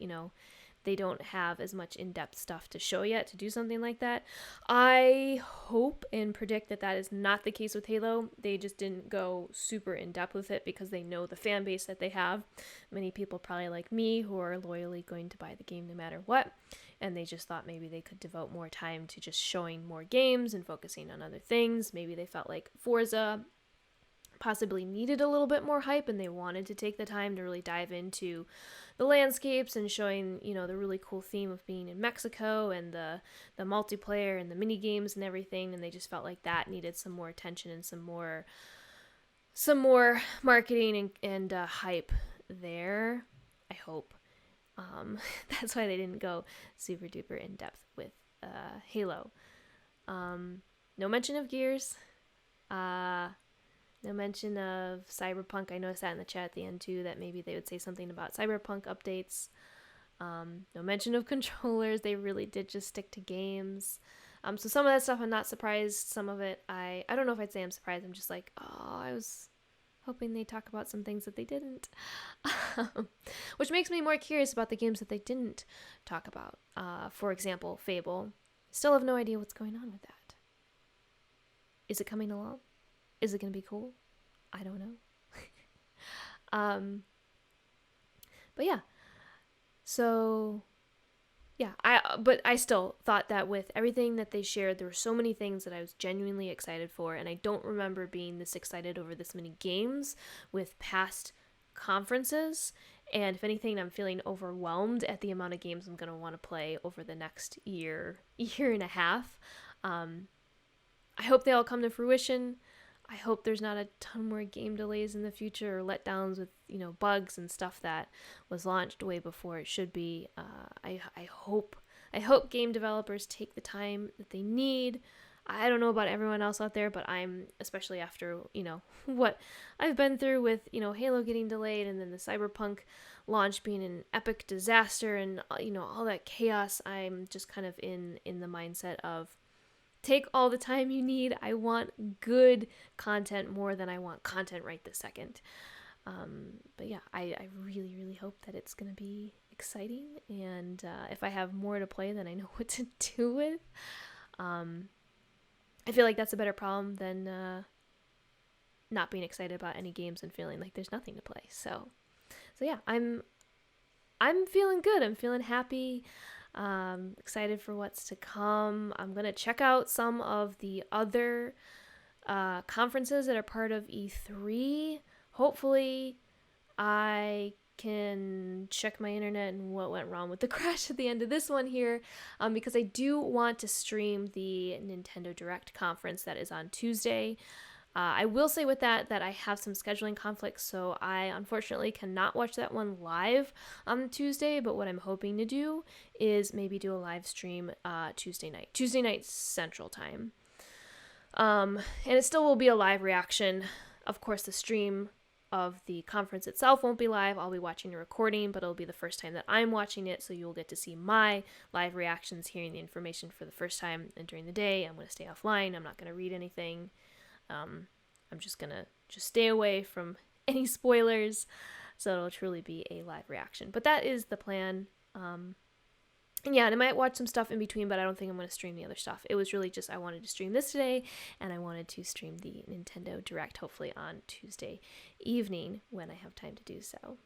they don't have as much in-depth stuff to show yet to do something like that. I hope and predict that that is not the case with Halo. They just didn't go super in-depth with it because they know the fan base that they have. Many people probably like me who are loyally going to buy the game no matter what. And they just thought maybe they could devote more time to just showing more games and focusing on other things. Maybe they felt like Forza possibly needed a little bit more hype and they wanted to take the time to really dive into the landscapes and showing, the really cool theme of being in Mexico and the multiplayer and the mini games and everything. And they just felt like that needed some more attention and some more marketing and hype there. I hope. That's why they didn't go super duper in depth with Halo. No mention of Gears. No mention of Cyberpunk. I noticed that in the chat at the end too, that maybe they would say something about Cyberpunk updates. No mention of controllers. They really did just stick to games. So some of that stuff I'm not surprised. Some of it I don't know if I'd say I'm surprised. I'm just like, oh, I was hoping they talk about some things that they didn't. Which makes me more curious about the games that they didn't talk about. For example, Fable. Still have no idea what's going on with that. Is it coming along? Is it going to be cool? I don't know. But yeah. So yeah, but I still thought that with everything that they shared, there were so many things that I was genuinely excited for, and I don't remember being this excited over this many games with past conferences. And if anything, I'm feeling overwhelmed at the amount of games I'm going to want to play over the next year and a half. I hope they all come to fruition. I hope there's not a ton more game delays in the future or letdowns with, bugs and stuff that was launched way before it should be. I hope game developers take the time that they need. I don't know about everyone else out there, but I'm, especially after, what I've been through with, Halo getting delayed and then the Cyberpunk launch being an epic disaster and, all that chaos, I'm just kind of in the mindset of, take all the time you need. I want good content more than I want content right this second. But yeah, I really, really hope that it's going to be exciting. And if I have more to play, then I know what to do with. I feel like that's a better problem than not being excited about any games and feeling like there's nothing to play. So yeah, I'm feeling good. I'm feeling happy. Excited for what's to come. I'm gonna check out some of the other conferences that are part of E3. Hopefully I can check my internet and what went wrong with the crash at the end of this one here, because I do want to stream the Nintendo Direct conference that is on Tuesday. I will say with that I have some scheduling conflicts, so I unfortunately cannot watch that one live on Tuesday, but what I'm hoping to do is maybe do a live stream Tuesday night Central Time. And it still will be a live reaction. Of course, the stream of the conference itself won't be live. I'll be watching a recording, but it'll be the first time that I'm watching it, so you'll get to see my live reactions, hearing the information for the first time. And during the day, I'm going to stay offline. I'm not going to read anything. I'm just going to stay away from any spoilers, so it'll truly be a live reaction. But that is the plan. And yeah, and I might watch some stuff in between, but I don't think I'm going to stream the other stuff. It was really just I wanted to stream this today, and I wanted to stream the Nintendo Direct hopefully on Tuesday evening when I have time to do so.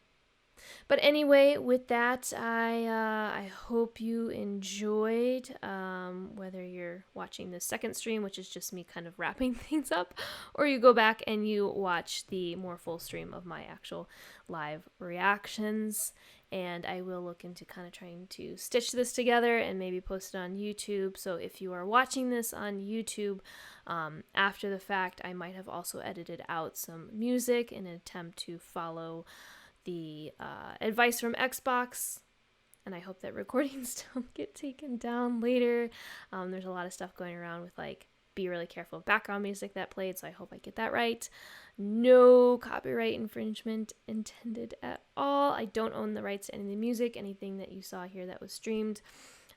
But anyway, with that, I hope you enjoyed, whether you're watching the second stream, which is just me kind of wrapping things up, or you go back and you watch the more full stream of my actual live reactions. And I will look into kind of trying to stitch this together and maybe post it on YouTube. So if you are watching this on YouTube after the fact, I might have also edited out some music in an attempt to follow the advice from Xbox, and I hope that recordings don't get taken down later. There's a lot of stuff going around with like, be really careful of background music that played, so I hope I get that right. No copyright infringement intended at all. I don't own the rights to any of the music. Anything that you saw here that was streamed,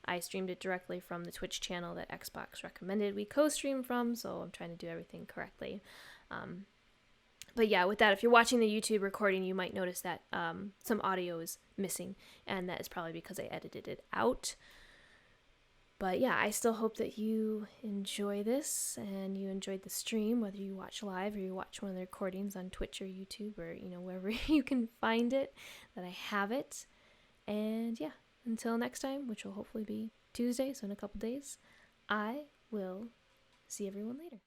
I streamed it directly from the Twitch channel that Xbox recommended we co-stream from, so I'm trying to do everything correctly. But yeah, with that, if you're watching the YouTube recording, you might notice that some audio is missing, and that is probably because I edited it out. But yeah, I still hope that you enjoy this and you enjoyed the stream, whether you watch live or you watch one of the recordings on Twitch or YouTube or, wherever you can find it, that I have it. And yeah, until next time, which will hopefully be Tuesday, so in a couple days, I will see everyone later.